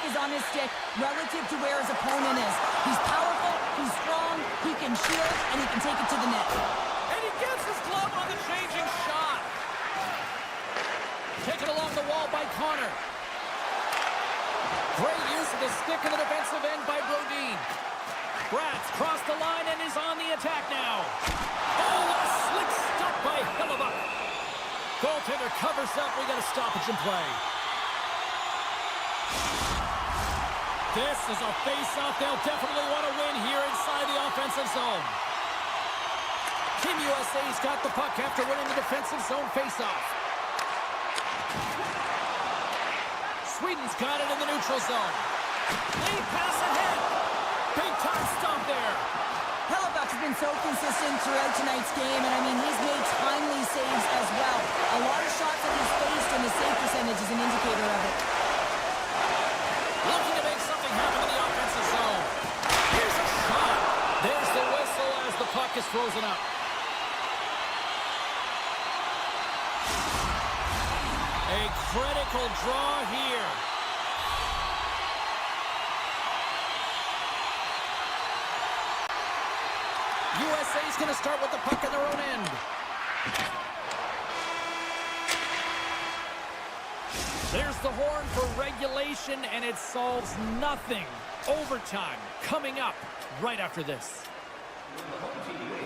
is on his stick relative to where his opponent is. He's powerful, he's strong, he can shield, and he can take it to the net. And he gets his glove on the changing shot. Taken along the wall by Connor. Great use of the stick in the defensive end by Brodin. Bratz crossed the line and is on the attack now. Oh, what a slick stop by Hellebuyck. Goaltender covers up. We got a stoppage in play. This is a face-off they'll definitely want to win here inside the offensive zone. Team USA's got the puck after winning the defensive zone face-off. Sweden's got it in the neutral zone. Lead pass ahead. Big time stop there. Hellebuyck has been so consistent throughout tonight's game, and I mean, he's made timely saves as well. A lot of shots that he's faced, and his save percentage is an indicator of it. Looking to make something happen in the offensive zone. Here's a shot. There's the whistle as the puck is frozen up. A critical draw here. USA's going to start with the puck in their own end. There's the horn for regulation, and it solves nothing. Overtime coming up right after this. The home team